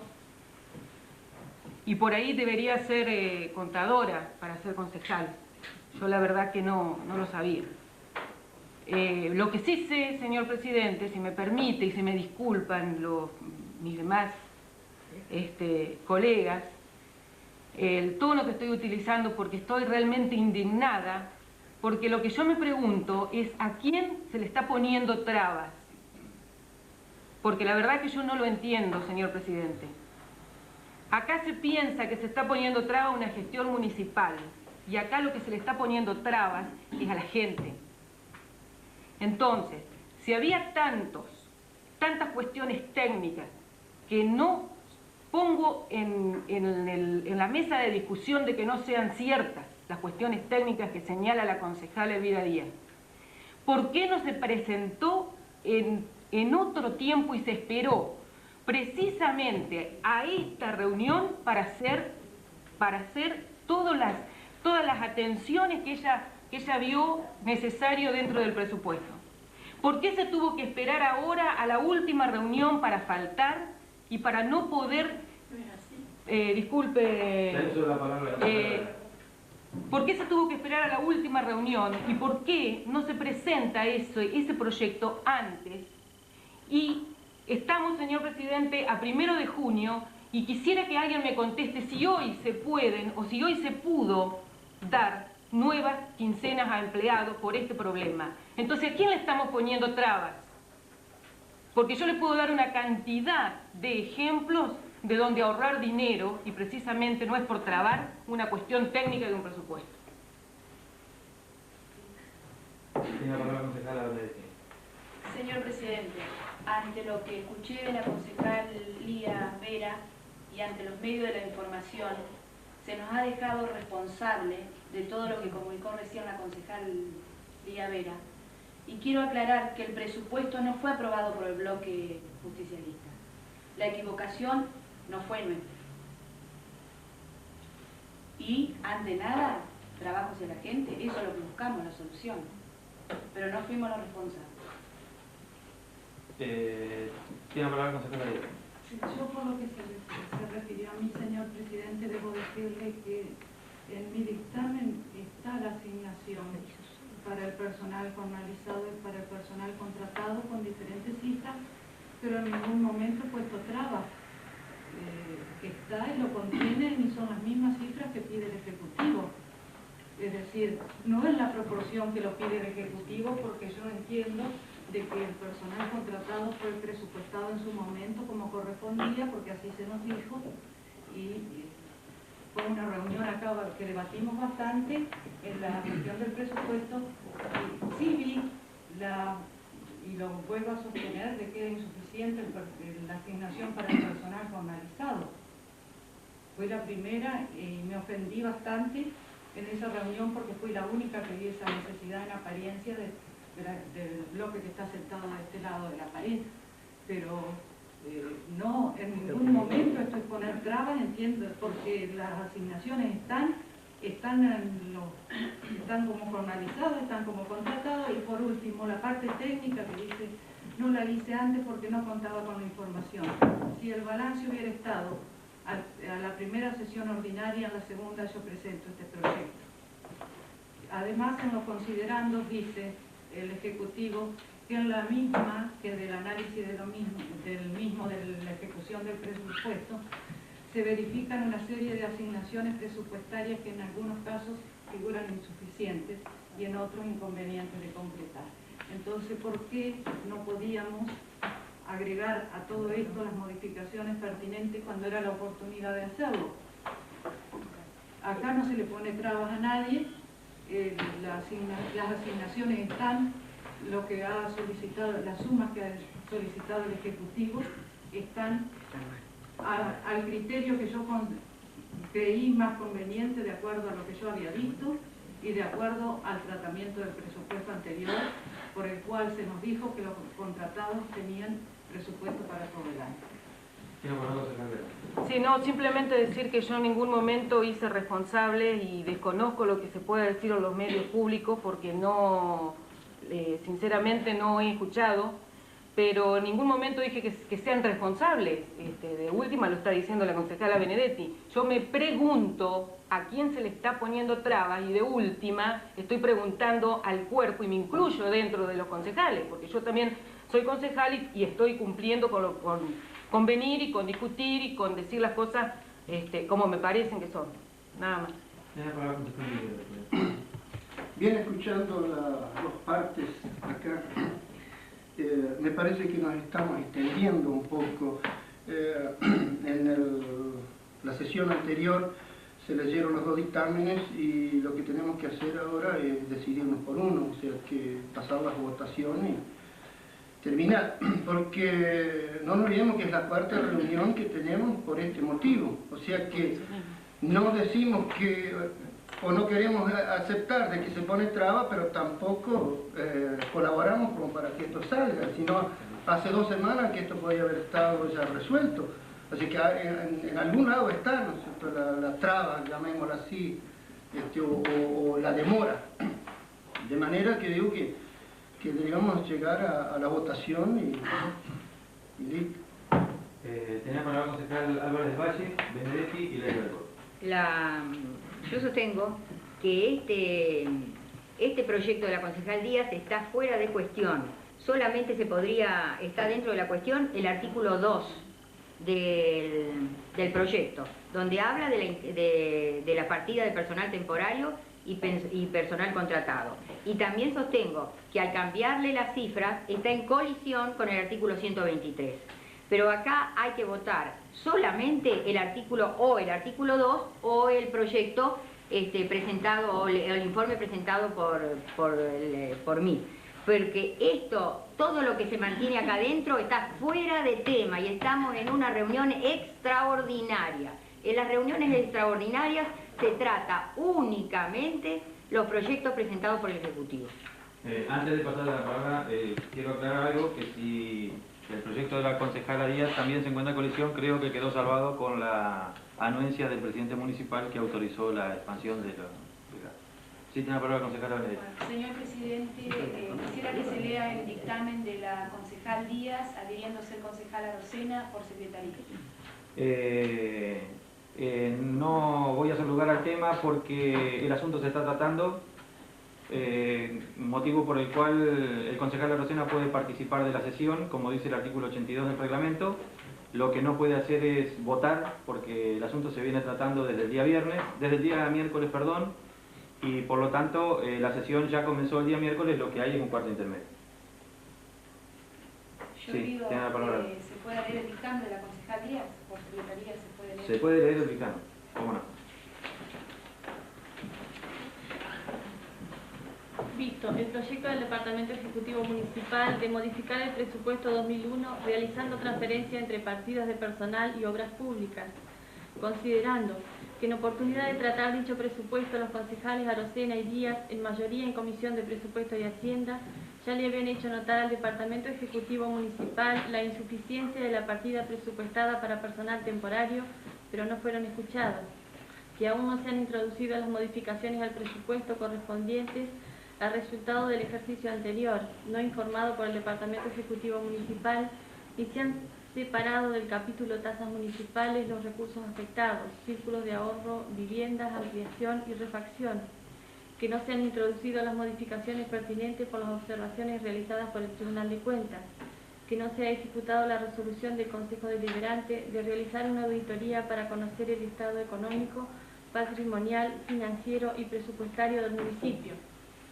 y por ahí debería ser contadora para ser concejal. Yo la verdad que no lo sabía. Lo que sí sé, señor presidente, si me permite y si me disculpan mis demás colegas, el tono que estoy utilizando, porque estoy realmente indignada, porque lo que yo me pregunto es a quién se le está poniendo trabas, porque la verdad que yo no lo entiendo, señor presidente. Acá se piensa que se está poniendo trabas a una gestión municipal, y acá lo que se le está poniendo trabas es a la gente. Entonces, si había tantas cuestiones técnicas que no pongo en la mesa de discusión de que no sean ciertas las cuestiones técnicas que señala la concejala Elvira Díaz, ¿por qué no se presentó en otro tiempo y se esperó precisamente a esta reunión para hacer todas las atenciones que ella vio necesario dentro del presupuesto? ¿Por qué se tuvo que esperar ahora a la última reunión para faltar y para no poder, ¿por qué se tuvo que esperar a la última reunión y por qué no se presenta ese proyecto antes? Y estamos, señor presidente, a 1 de junio y quisiera que alguien me conteste si hoy se pueden o si hoy se pudo dar nuevas quincenas a empleados por este problema. Entonces, ¿a quién le estamos poniendo trabas? Porque yo le puedo dar una cantidad de ejemplos de donde ahorrar dinero y precisamente no es por trabar una cuestión técnica de un presupuesto. Señor presidente, ante lo que escuché de la concejal Lía Vera y ante los medios de la información, se nos ha dejado responsable de todo lo que comunicó recién la concejal Lía Vera. Y quiero aclarar que el presupuesto no fue aprobado por el bloque justicialista. La equivocación no fue nuestra. Y, ante nada, trabajo hacia la gente, eso es lo que buscamos, la solución. Pero no fuimos los responsables. Tiene palabra la consejera Díaz. Yo, por lo que se refirió a mí, señor presidente, debo decirle que en mi dictamen está la asignación para el personal formalizado y para el personal contratado con diferentes cifras, pero en ningún momento he puesto trabas. Que está y lo contienen y son las mismas cifras que pide el Ejecutivo. Es decir, no es la proporción que lo pide el Ejecutivo, porque yo entiendo de que el personal contratado fue presupuestado en su momento como correspondía, porque así se nos dijo, y fue una reunión acá que debatimos bastante en la cuestión del presupuesto, y sí vi y lo vuelvo a sostener, de que era insuficiente la asignación para el personal formalizado. Fue la primera y me ofendí bastante en esa reunión porque fui la única que vi esa necesidad en apariencia del bloque que está sentado a este lado de la pared. Pero no, en ningún momento esto es poner trabas, entiendo, porque las asignaciones están como formalizados, están como contratados, y por último la parte técnica que dice, no la hice antes porque no contaba con la información. Si el balance hubiera estado a la primera sesión ordinaria, en la segunda yo presento este proyecto. Además, en los considerandos dice el Ejecutivo que en la misma, que del análisis de de la ejecución del presupuesto, se verifican una serie de asignaciones presupuestarias que en algunos casos figuran insuficientes y en otros inconvenientes de completar. Entonces, ¿por qué no podíamos agregar a todo esto las modificaciones pertinentes cuando era la oportunidad de hacerlo? Acá no se le pone trabas a nadie, las asignaciones están, lo que ha solicitado, las sumas que ha solicitado el Ejecutivo están al criterio que yo creí más conveniente de acuerdo a lo que yo había visto y de acuerdo al tratamiento del presupuesto anterior, por el cual se nos dijo que los contratados tenían presupuesto para todo el año. Sí, no, simplemente decir que yo en ningún momento hice responsable y desconozco lo que se pueda decir en los medios públicos porque no, sinceramente no he escuchado, pero en ningún momento dije que sean responsables. De última lo está diciendo la concejala Benedetti. Yo me pregunto a quién se le está poniendo trabas y de última estoy preguntando al cuerpo y me incluyo dentro de los concejales, porque yo también soy concejal y estoy cumpliendo con venir y con discutir y con decir las cosas como me parecen que son. Nada más. Bien, escuchando las dos partes acá, me parece que nos estamos extendiendo un poco. La sesión anterior se leyeron los dos dictámenes y lo que tenemos que hacer ahora es decidirnos por uno, o sea que pasar las votaciones y terminar, porque no nos olvidemos que es la cuarta reunión que tenemos por este motivo, o sea que no decimos que o no queremos aceptar de que se pone traba, pero tampoco colaboramos como para que esto salga, sino hace 2 semanas que esto podía haber estado ya resuelto. Así que en algún lado está, ¿no es cierto?, la traba, llamémosla así, o la demora. De manera que digo que debemos llegar a la votación y listo. Tenía para la concejal Álvarez del Valle, Benedetti y Leiva. Yo sostengo que este proyecto de la concejal Díaz está fuera de cuestión. Solamente está dentro de la cuestión el artículo 2 del proyecto, donde habla de la partida de personal temporario y personal contratado. Y también sostengo que al cambiarle las cifras está en colisión con el artículo 123. Pero acá hay que votar solamente el artículo 2 o el proyecto presentado, o el informe presentado por mí. Porque todo lo que se mantiene acá adentro está fuera de tema y estamos en una reunión extraordinaria. En las reuniones extraordinarias se trata únicamente los proyectos presentados por el Ejecutivo. Antes de pasar la palabra, quiero aclarar algo, que si el proyecto de la concejala Díaz también se encuentra en colisión, creo que quedó salvado con la anuencia del presidente municipal que autorizó la expansión de la... Sí, tiene la palabra la concejala Benedetto. Señor presidente, quisiera que se lea el dictamen de la concejal Díaz, adhiriéndose el concejal Arocena por secretaría. No voy a hacer lugar al tema porque el asunto se está tratando, motivo por el cual el concejal Arocena puede participar de la sesión, como dice el artículo 82 del reglamento. Lo que no puede hacer es votar, porque el asunto se viene tratando desde el día miércoles, y por lo tanto la sesión ya comenzó el día miércoles, lo que hay es un cuarto intermedio. Yo Sí, pido tiene la palabra. que se pueda leer el dictamen de la concejal Díaz, por secretaría se puede leer. Se puede leer el dictamen, ¿cómo no? Visto el proyecto del Departamento Ejecutivo Municipal de modificar el presupuesto 2001 realizando transferencia entre partidas de personal y obras públicas, considerando que en oportunidad de tratar dicho presupuesto los concejales Arocena y Díaz, en mayoría en Comisión de Presupuesto y Hacienda, ya le habían hecho notar al Departamento Ejecutivo Municipal la insuficiencia de la partida presupuestada para personal temporario, pero no fueron escuchados, que aún no se han introducido las modificaciones al presupuesto correspondientes a resultado del ejercicio anterior, no informado por el Departamento Ejecutivo Municipal, y se han separado del capítulo tasas municipales los recursos afectados, círculos de ahorro, viviendas, ampliación y refacción, que no se han introducido las modificaciones pertinentes por las observaciones realizadas por el Tribunal de Cuentas, que no se ha ejecutado la resolución del Consejo Deliberante de realizar una auditoría para conocer el estado económico, patrimonial, financiero y presupuestario del municipio,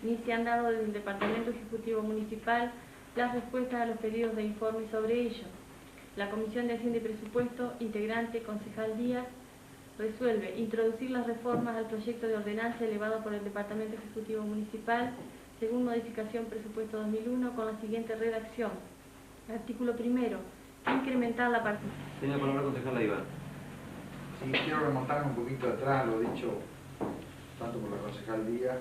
ni se han dado desde el Departamento Ejecutivo Municipal las respuestas a los pedidos de informe sobre ello. La Comisión de Hacienda y Presupuesto, integrante concejal Díaz, resuelve introducir las reformas al proyecto de ordenanza elevado por el Departamento Ejecutivo Municipal según modificación presupuesto 2001 con la siguiente redacción. Artículo primero. Incrementar la partida. Tiene la palabra concejal Ibar. Sí, quiero remontarme un poquito atrás, lo dicho tanto por la concejal Díaz,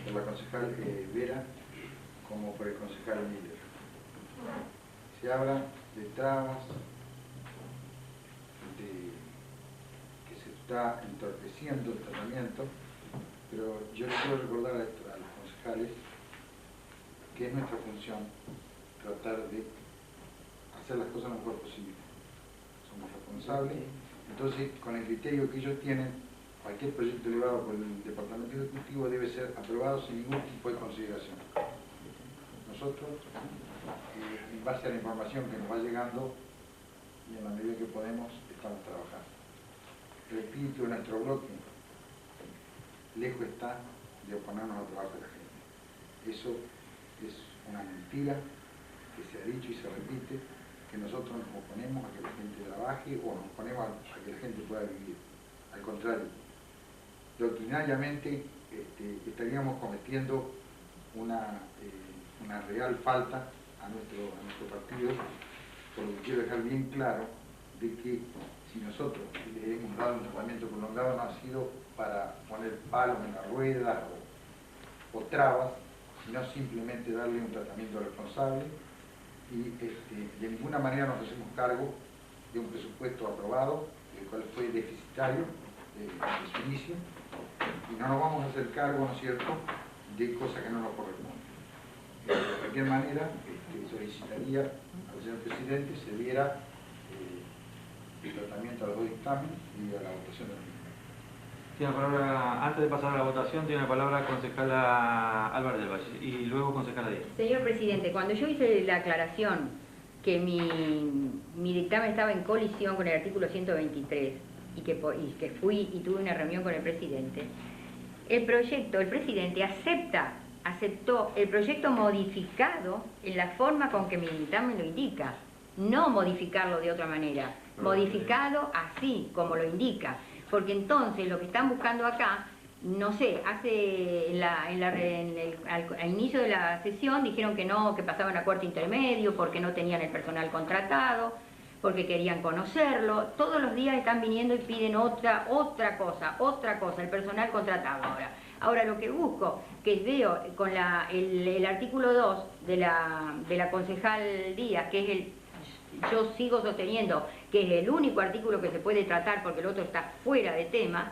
por la concejal Vera, como por el concejal Miller. Se habla de trabas, que se está entorpeciendo el tratamiento, pero yo les quiero recordar a los concejales que es nuestra función tratar de hacer las cosas lo mejor posible. Somos responsables, entonces con el criterio que ellos tienen, cualquier proyecto elevado por el Departamento Ejecutivo debe ser aprobado sin ningún tipo de consideración. Nosotros, en base a la información que nos va llegando y en la medida que podemos, estamos trabajando. El espíritu de nuestro bloque lejos está de oponernos al trabajo de la gente. Eso es una mentira que se ha dicho y se repite, que nosotros nos oponemos a que la gente trabaje o nos oponemos a que la gente pueda vivir. Al contrario, doctrinariamente estaríamos cometiendo una real falta a nuestro partido, por lo que quiero dejar bien claro de que si nosotros le hemos dado un tratamiento prolongado no ha sido para poner palos en las ruedas o trabas, sino simplemente darle un tratamiento responsable y de ninguna manera nos hacemos cargo de un presupuesto aprobado, el cual fue deficitario desde su inicio, y no nos vamos a hacer cargo, ¿no es cierto?, de cosas que no nos corresponden. De cualquier manera, solicitaría al señor presidente se diera el tratamiento a los dos dictámenes y a la votación de los mismos. Tiene la palabra, antes de pasar a la votación, tiene la palabra concejala Álvarez del Valle y luego concejala Díaz. Señor presidente, cuando yo hice la aclaración que mi dictamen estaba en colisión con el artículo 123 y que fui y tuve una reunión con el presidente, el presidente aceptó el proyecto modificado en la forma con que mi dictamen lo indica. no modificarlo de otra manera, modificado así como lo indica, porque entonces lo que están buscando acá, no sé, al inicio de la sesión dijeron que no, que pasaban a cuarto intermedio porque no tenían el personal contratado, porque querían conocerlo. Todos los días están viniendo y piden otra cosa, el personal contratado ahora. Ahora lo que busco, que veo con el artículo 2 de la concejal Díaz, que es yo sigo sosteniendo que es el único artículo que se puede tratar porque el otro está fuera de tema,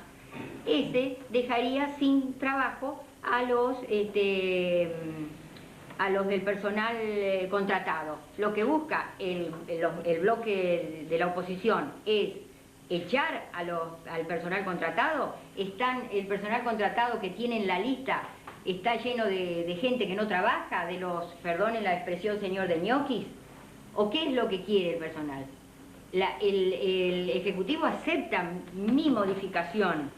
ese dejaría sin trabajo a los del personal contratado. Lo que busca el bloque de la oposición es echar al personal contratado. El personal contratado que tiene en la lista está lleno de gente que no trabaja, perdonen la expresión, señor, de ñoquis. ¿O qué es lo que quiere el personal? El Ejecutivo acepta mi modificación,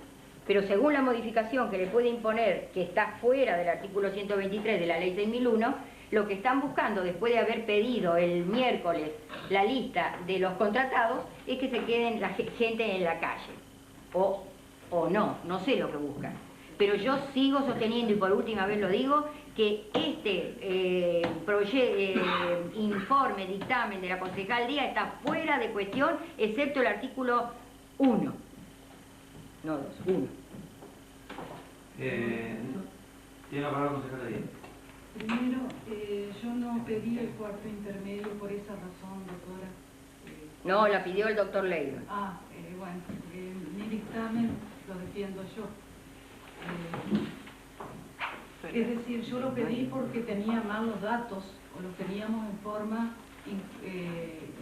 pero según la modificación que le puede imponer, que está fuera del artículo 123 de la Ley 6001, lo que están buscando, después de haber pedido el miércoles la lista de los contratados, es que se queden la gente en la calle. O no sé lo que buscan. Pero yo sigo sosteniendo, y por última vez lo digo, que este informe, dictamen de la concejal Díaz está fuera de cuestión, excepto el artículo 1. No 2, 1. Tiene la palabra la concejala Díaz. Primero, yo no pedí el cuarto intermedio por esa razón, doctora. No, la pidió el doctor Leiva. Bueno, mi dictamen lo defiendo yo. Es decir, yo lo pedí porque tenía mal los datos, o los teníamos en forma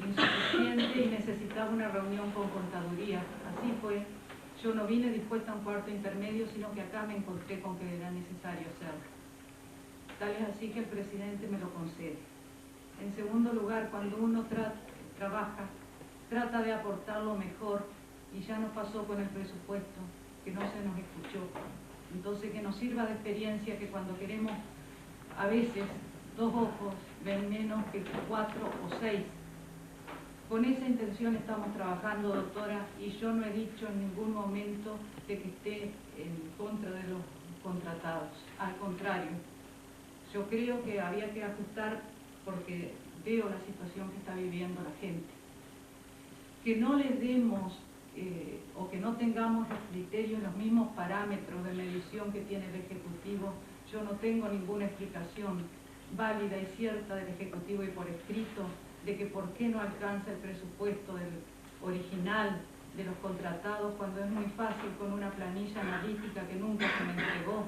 insuficiente y necesitaba una reunión con contaduría. Así fue. Yo no vine dispuesta a un cuarto intermedio, sino que acá me encontré con que era necesario hacerlo. Tal es así que el presidente me lo concede. En segundo lugar, cuando uno trabaja, trata de aportar lo mejor, y ya nos pasó con el presupuesto, que no se nos escuchó. Entonces, que nos sirva de experiencia que cuando queremos, a veces, 2 ojos ven menos que 4 o 6. Con esa intención estamos trabajando, doctora, y yo no he dicho en ningún momento de que esté en contra de los contratados. Al contrario, yo creo que había que ajustar porque veo la situación que está viviendo la gente. Que no les demos o que no tengamos los criterios, los mismos parámetros de medición que tiene el Ejecutivo, yo no tengo ninguna explicación válida y cierta del Ejecutivo y por escrito de que por qué no alcanza el presupuesto del original de los contratados cuando es muy fácil con una planilla analítica que nunca se me entregó,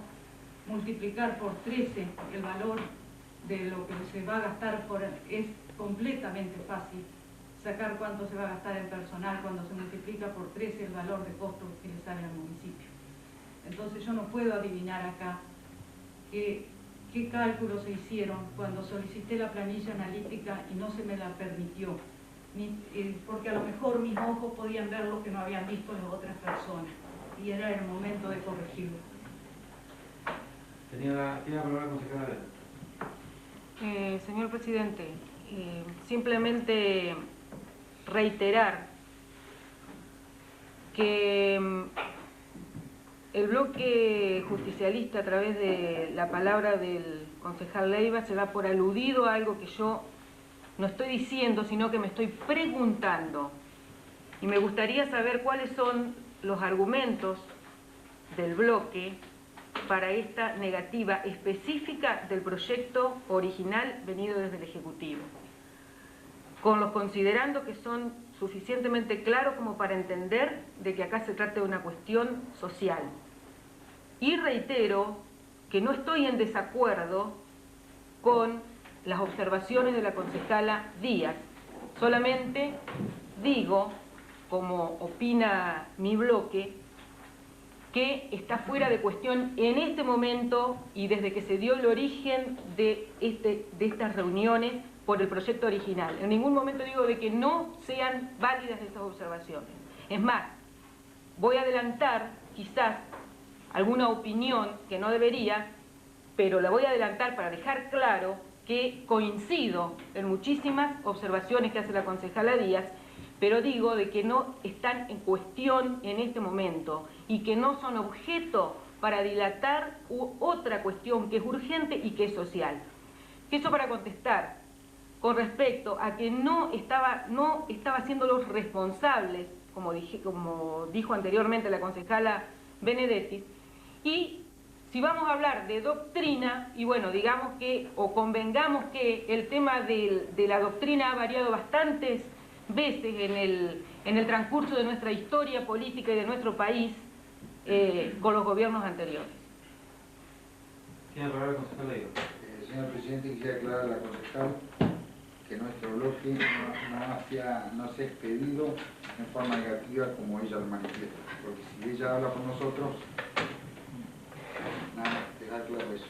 multiplicar por 13 el valor de lo que se va a gastar es completamente fácil. Sacar cuánto se va a gastar en personal cuando se multiplica por 13 el valor de costos que le sale al municipio. Entonces yo no puedo adivinar acá qué cálculos se hicieron cuando solicité la planilla analítica y no se me la permitió, porque a lo mejor mis ojos podían ver lo que no habían visto las otras personas y era el momento de corregirlo. Tiene la palabra la concejala Díaz. Señor presidente, simplemente reiterar que el bloque justicialista, a través de la palabra del concejal Leiva, se da por aludido a algo que yo no estoy diciendo, sino que me estoy preguntando. Y me gustaría saber cuáles son los argumentos del bloque para esta negativa específica del proyecto original venido desde el Ejecutivo, con los considerando que son suficientemente claros como para entender de que acá se trata de una cuestión social. Y reitero que no estoy en desacuerdo con las observaciones de la concejala Díaz, solamente digo, como opina mi bloque, que está fuera de cuestión en este momento y desde que se dio el origen de estas reuniones por el proyecto original. En ningún momento digo de que no sean válidas estas observaciones. Es más, voy a adelantar quizás alguna opinión que no debería, pero la voy a adelantar para dejar claro que coincido en muchísimas observaciones que hace la concejala Díaz, pero digo de que no están en cuestión en este momento y que no son objeto para dilatar otra cuestión que es urgente y que es social. Eso para contestar con respecto a que no estaba siendo los responsables, como dijo anteriormente la concejala Benedetti, y si vamos a hablar de doctrina, y bueno, digamos que, o convengamos que el tema de la doctrina ha variado bastantes veces en el transcurso de nuestra historia política y de nuestro país con los gobiernos anteriores. Tiene la palabra el concejal Leiva. Señor presidente, quisiera aclarar a la concejal que nuestro bloque no se ha expedido en forma negativa como ella lo manifiesta, porque si ella habla con nosotros, nada, dejar claro eso.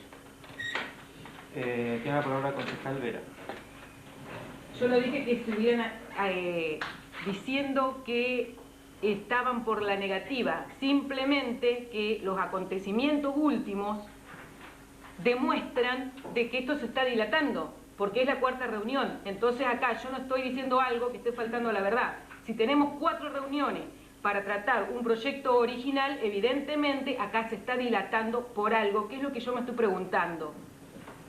Tiene la palabra el concejal Vera. Yo no dije que estuvieran diciendo que estaban por la negativa, simplemente que los acontecimientos últimos demuestran de que esto se está dilatando, porque es la cuarta reunión. Entonces acá yo no estoy diciendo algo que esté faltando a la verdad. Si tenemos 4 reuniones para tratar un proyecto original, evidentemente acá se está dilatando por algo, que es lo que yo me estoy preguntando.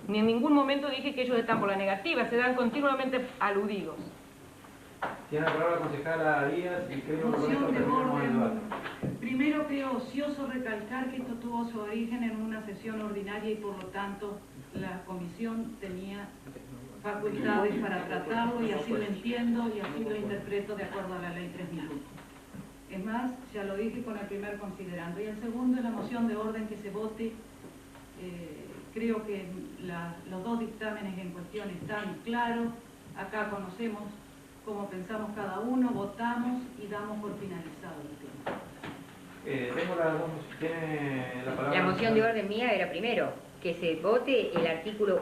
Ni en ningún momento dije que ellos están por la negativa, se dan continuamente aludidos. Tiene la palabra la concejala Díaz y creo que con esto Moción de terminamos el debate. orden. Primero creo ocioso recalcar que esto tuvo su origen en una sesión ordinaria y por lo tanto la comisión tenía facultades para tratarlo y así lo entiendo y así lo interpreto de acuerdo a la ley 3000. Es más, ya lo dije con el primer considerando. Y el segundo es la moción de orden que se vote. Creo que los 2 dictámenes en cuestión están claros. Acá conocemos cómo pensamos cada uno, votamos y damos por finalizado el tema. Tiene la palabra. La moción de orden mía era primero que se vote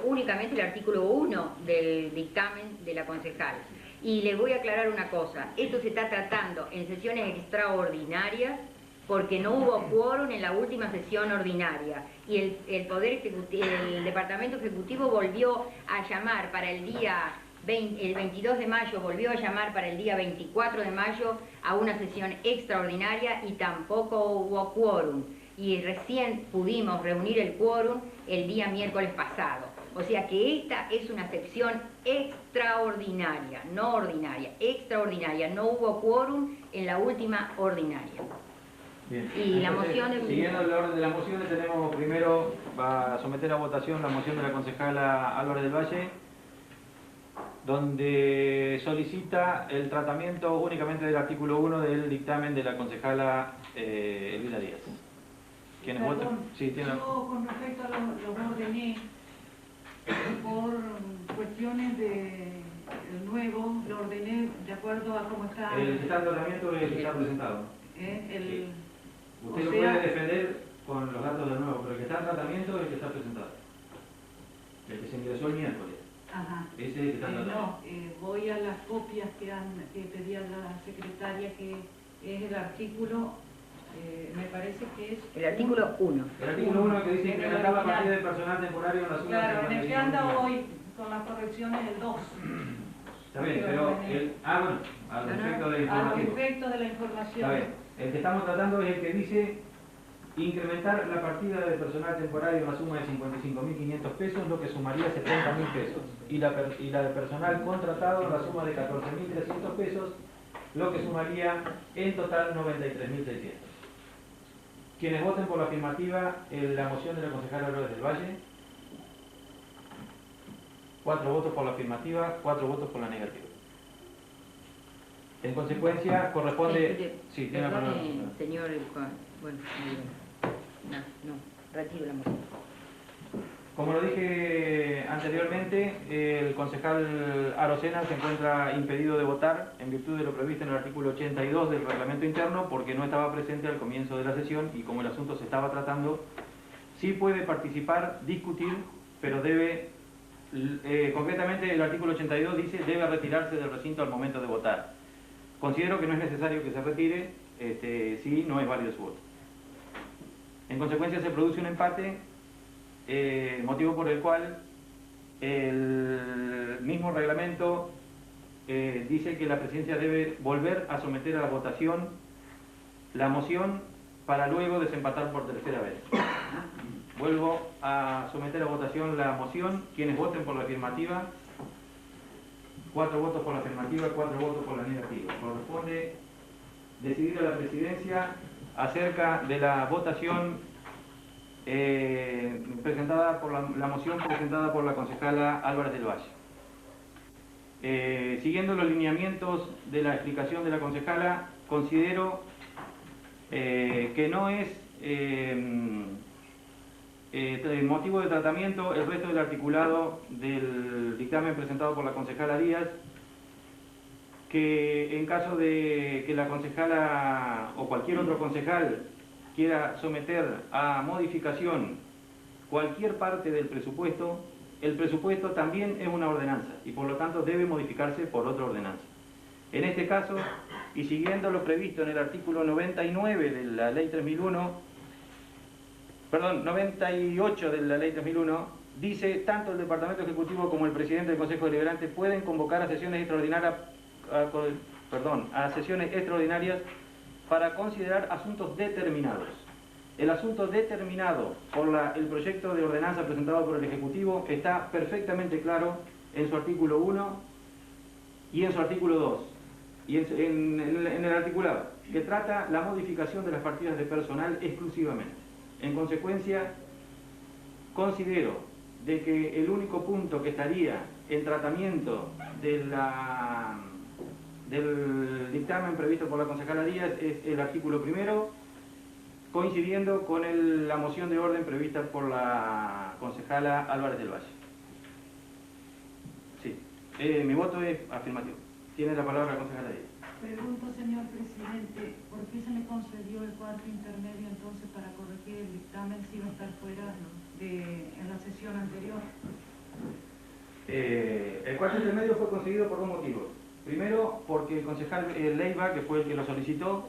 únicamente el artículo 1 del dictamen de la concejal. Y le voy a aclarar una cosa, esto se está tratando en sesiones extraordinarias porque no hubo quórum en la última sesión ordinaria y el Poder Ejecutivo, el Departamento Ejecutivo volvió a llamar para el día el 22 de mayo, volvió a llamar para el día 24 de mayo a una sesión extraordinaria y tampoco hubo quórum. Y recién pudimos reunir el quórum el día miércoles pasado. O sea que esta es una sección extraordinaria, no ordinaria, extraordinaria. No hubo quórum en la última ordinaria. Bien. Y la moción... Siguiendo el orden de las mociones, tenemos primero, va a someter a votación la moción de la concejala Álvarez del Valle, donde solicita el tratamiento únicamente del artículo 1 del dictamen de la concejala Elvira Díaz. ¿Quiénes votan? Sí, tiene... Yo con respecto a los ordené por cuestiones de nuevo, lo ordené de acuerdo a cómo está... El que está en tratamiento es el que está presentado. Sí. Usted lo puede defender con los datos de nuevo, pero el que está en tratamiento es el que está presentado. El que se ingresó el miércoles. Ajá. Ese es el que está en tratamiento. Voy a las copias que pedía la secretaria, que es el artículo, me parece que es... El artículo 1. El artículo 1 que dice incrementar la partida de personal temporario en la suma. Claro, en el que anda hoy con las correcciones el 2. Está bien, pero al respecto de la información. Al respecto de la información. Está bien. El que estamos tratando es el que dice incrementar la partida de personal temporario en la suma de 55.500 pesos, lo que sumaría 70.000 pesos. Y la de personal contratado en la suma de 14.300 pesos, lo que sumaría en total 93.600. Quienes voten por la afirmativa en la moción de la concejala Álvarez del Valle. 4 votos por la afirmativa, 4 votos por la negativa. En consecuencia, corresponde... Sí, tiene la palabra. Señor, bueno, no, retiro la moción. Como lo dije anteriormente, el concejal Arocena se encuentra impedido de votar en virtud de lo previsto en el artículo 82 del reglamento interno porque no estaba presente al comienzo de la sesión y como el asunto se estaba tratando, sí puede participar, discutir, pero debe, concretamente el artículo 82 dice, debe retirarse del recinto al momento de votar. Considero que no es necesario que se retire si no es válido su voto. En consecuencia se produce un empate, motivo por el cual el mismo reglamento dice que la presidencia debe volver a someter a la votación la moción para luego desempatar por tercera vez. Vuelvo a someter a votación la moción. Quienes voten por la afirmativa, 4 votos por la afirmativa, 4 votos por la negativa. Corresponde decidir a la presidencia acerca de la votación presentada por la moción presentada por la concejala Álvarez del Valle. Siguiendo los lineamientos de la explicación de la concejala, considero que no es motivo de tratamiento el resto del articulado del dictamen presentado por la concejala Díaz, que en caso de que la concejala o cualquier otro concejal quiera someter a modificación cualquier parte del presupuesto, el presupuesto también es una ordenanza y por lo tanto debe modificarse por otra ordenanza. En este caso, y siguiendo lo previsto en el artículo 99 de la Ley 98 de la Ley 3001, dice: tanto el Departamento Ejecutivo como el Presidente del Consejo Deliberante pueden convocar a sesiones extraordinarias para considerar asuntos determinados. El asunto determinado por el proyecto de ordenanza presentado por el Ejecutivo está perfectamente claro en su artículo 1 y en su artículo 2 y en el articulado, que trata la modificación de las partidas de personal exclusivamente. En consecuencia, considero de que el único punto que estaría en tratamiento del dictamen previsto por la concejala Díaz es el artículo 1, coincidiendo con la moción de orden prevista por la concejala Álvarez del Valle. Sí, mi voto es afirmativo. Tiene la palabra la concejala Díaz. Pregunto, señor presidente, ¿por qué se me concedió el cuarto intermedio entonces para corregir el dictamen si va a estar fuera en la sesión anterior? El cuarto intermedio fue conseguido por 2 motivos. Primero, porque el concejal Leiva, que fue el que lo solicitó,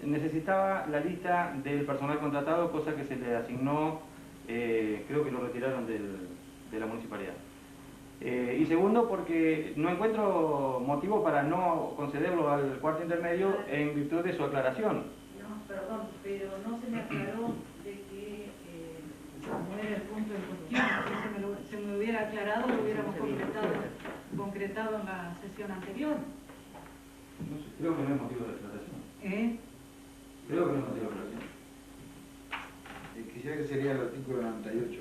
necesitaba la lista del personal contratado, cosa que se le asignó, creo que lo retiraron de la municipalidad. Y segundo, porque no encuentro motivo para no concederlo al cuarto intermedio en virtud de su aclaración. No, perdón, pero no se me aclaró de que no era el punto de cuestión. Si se me hubiera aclarado, lo hubiéramos concretado en la sesión anterior. No sé, creo que no es motivo de aclaración. Creo que no es motivo de aclaración. Quisiera que sería el artículo 98.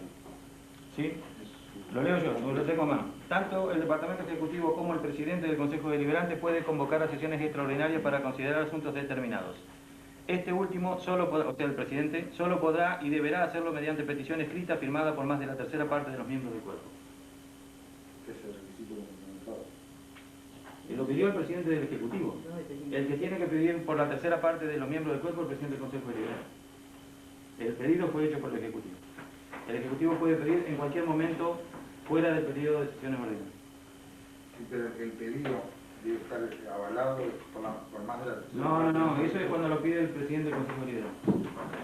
Sí. Lo leo yo, lo tengo a mano. Tanto el Departamento Ejecutivo como el Presidente del Consejo Deliberante puede convocar a sesiones extraordinarias para considerar asuntos determinados. Este último, el Presidente, solo podrá y deberá hacerlo mediante petición escrita firmada por más de la tercera parte de los miembros del cuerpo. ¿Qué es el requisito complementado? Lo pidió el Presidente del Ejecutivo. El que tiene que pedir por la tercera parte de los miembros del cuerpo es el Presidente del Consejo Deliberante. El pedido fue hecho por el Ejecutivo. El Ejecutivo puede pedir en cualquier momento fuera del periodo de sesiones ordinarias. Sí, pero el pedido debe estar avalado por más de la tercera. No, eso es cuando lo pide el Presidente del Consejo Deliberante.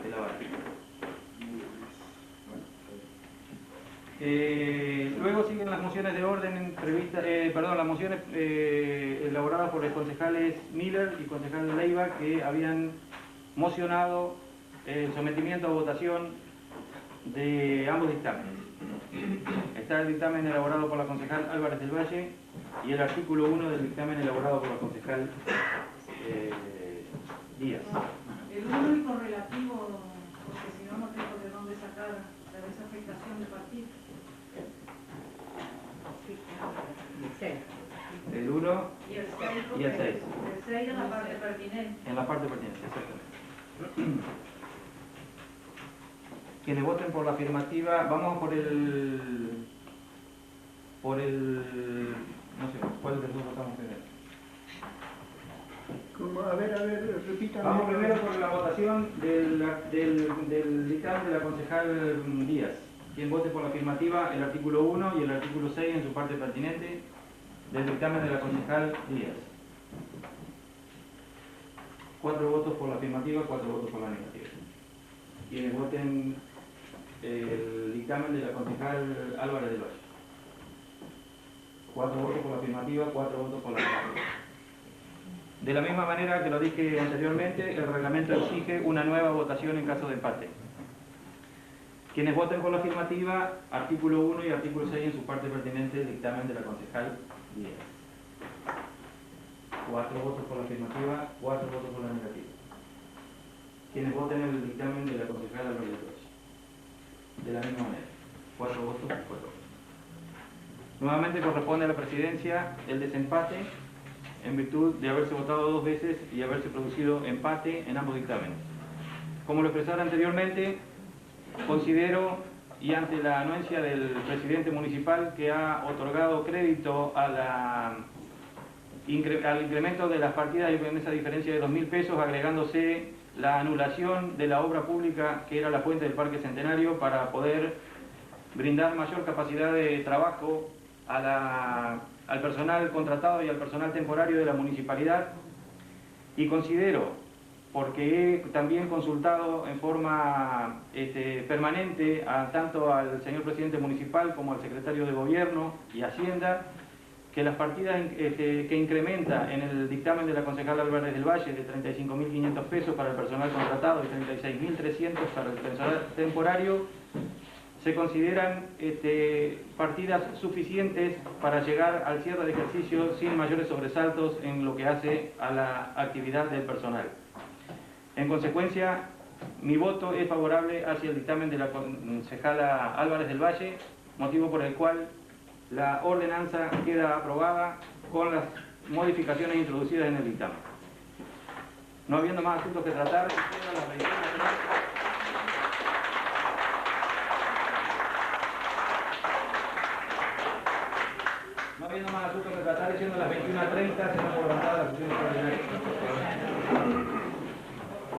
El aval. Luego siguen las mociones de orden previstas, las mociones elaboradas por los concejales Miller y concejal Leiva, que habían mocionado el sometimiento a votación de ambos dictámenes. Está el dictamen elaborado por la concejal Álvarez del Valle y el artículo 1 del dictamen elaborado por la concejal Díaz. El único relativo, porque si no, no tengo de dónde sacar la desafectación de partido. El 1 y el 6. Y el 6. El 6 en la parte pertinente. En la parte pertinente, exactamente. Quienes voten por la afirmativa, vamos por el... no sé, ¿cuál de los dos votamos primero? A ver, repítame. Vamos primero por la votación del dictamen de la concejal Díaz. Quien vote por la afirmativa, el artículo 1 y el artículo 6 en su parte pertinente del dictamen de la concejal Díaz. 4 votos por la afirmativa, 4 votos por la negativa. Quienes voten dictamen de la concejal Álvarez del Valle. 4 votos por la afirmativa, 4 votos por la negativa. De la misma manera que lo dije anteriormente, el reglamento exige una nueva votación en caso de empate. Quienes voten por la afirmativa, artículo 1 y artículo 6 en su parte pertinente del dictamen de la concejal Díaz. 4 votos por la afirmativa, 4 votos por la negativa. Quienes voten el dictamen de la concejal Álvarez del Valle. De la misma manera, 4 votos, 4 votos. Nuevamente corresponde a la presidencia el desempate en virtud de haberse votado 2 veces y haberse producido empate en ambos dictámenes. Como lo expresaba anteriormente, considero, y ante la anuencia del presidente municipal que ha otorgado crédito al incremento de las partidas en esa diferencia de 2.000 pesos, agregándose la anulación de la obra pública que era la fuente del Parque Centenario para poder brindar mayor capacidad de trabajo al personal contratado y al personal temporario de la municipalidad. Y considero, porque he también consultado en forma permanente tanto al señor presidente municipal como al secretario de Gobierno y Hacienda, que las partidas que incrementa en el dictamen de la concejal Álvarez del Valle de 35.500 pesos para el personal contratado y 36.300 para el personal temporario, se consideran partidas suficientes para llegar al cierre de ejercicio sin mayores sobresaltos en lo que hace a la actividad del personal. En consecuencia, mi voto es favorable hacia el dictamen de la concejala Álvarez del Valle, motivo por el cual la ordenanza queda aprobada con las modificaciones introducidas en el dictamen. No habiendo más asuntos que tratar, siendo las 21:30, se nos ha levantado la sesión.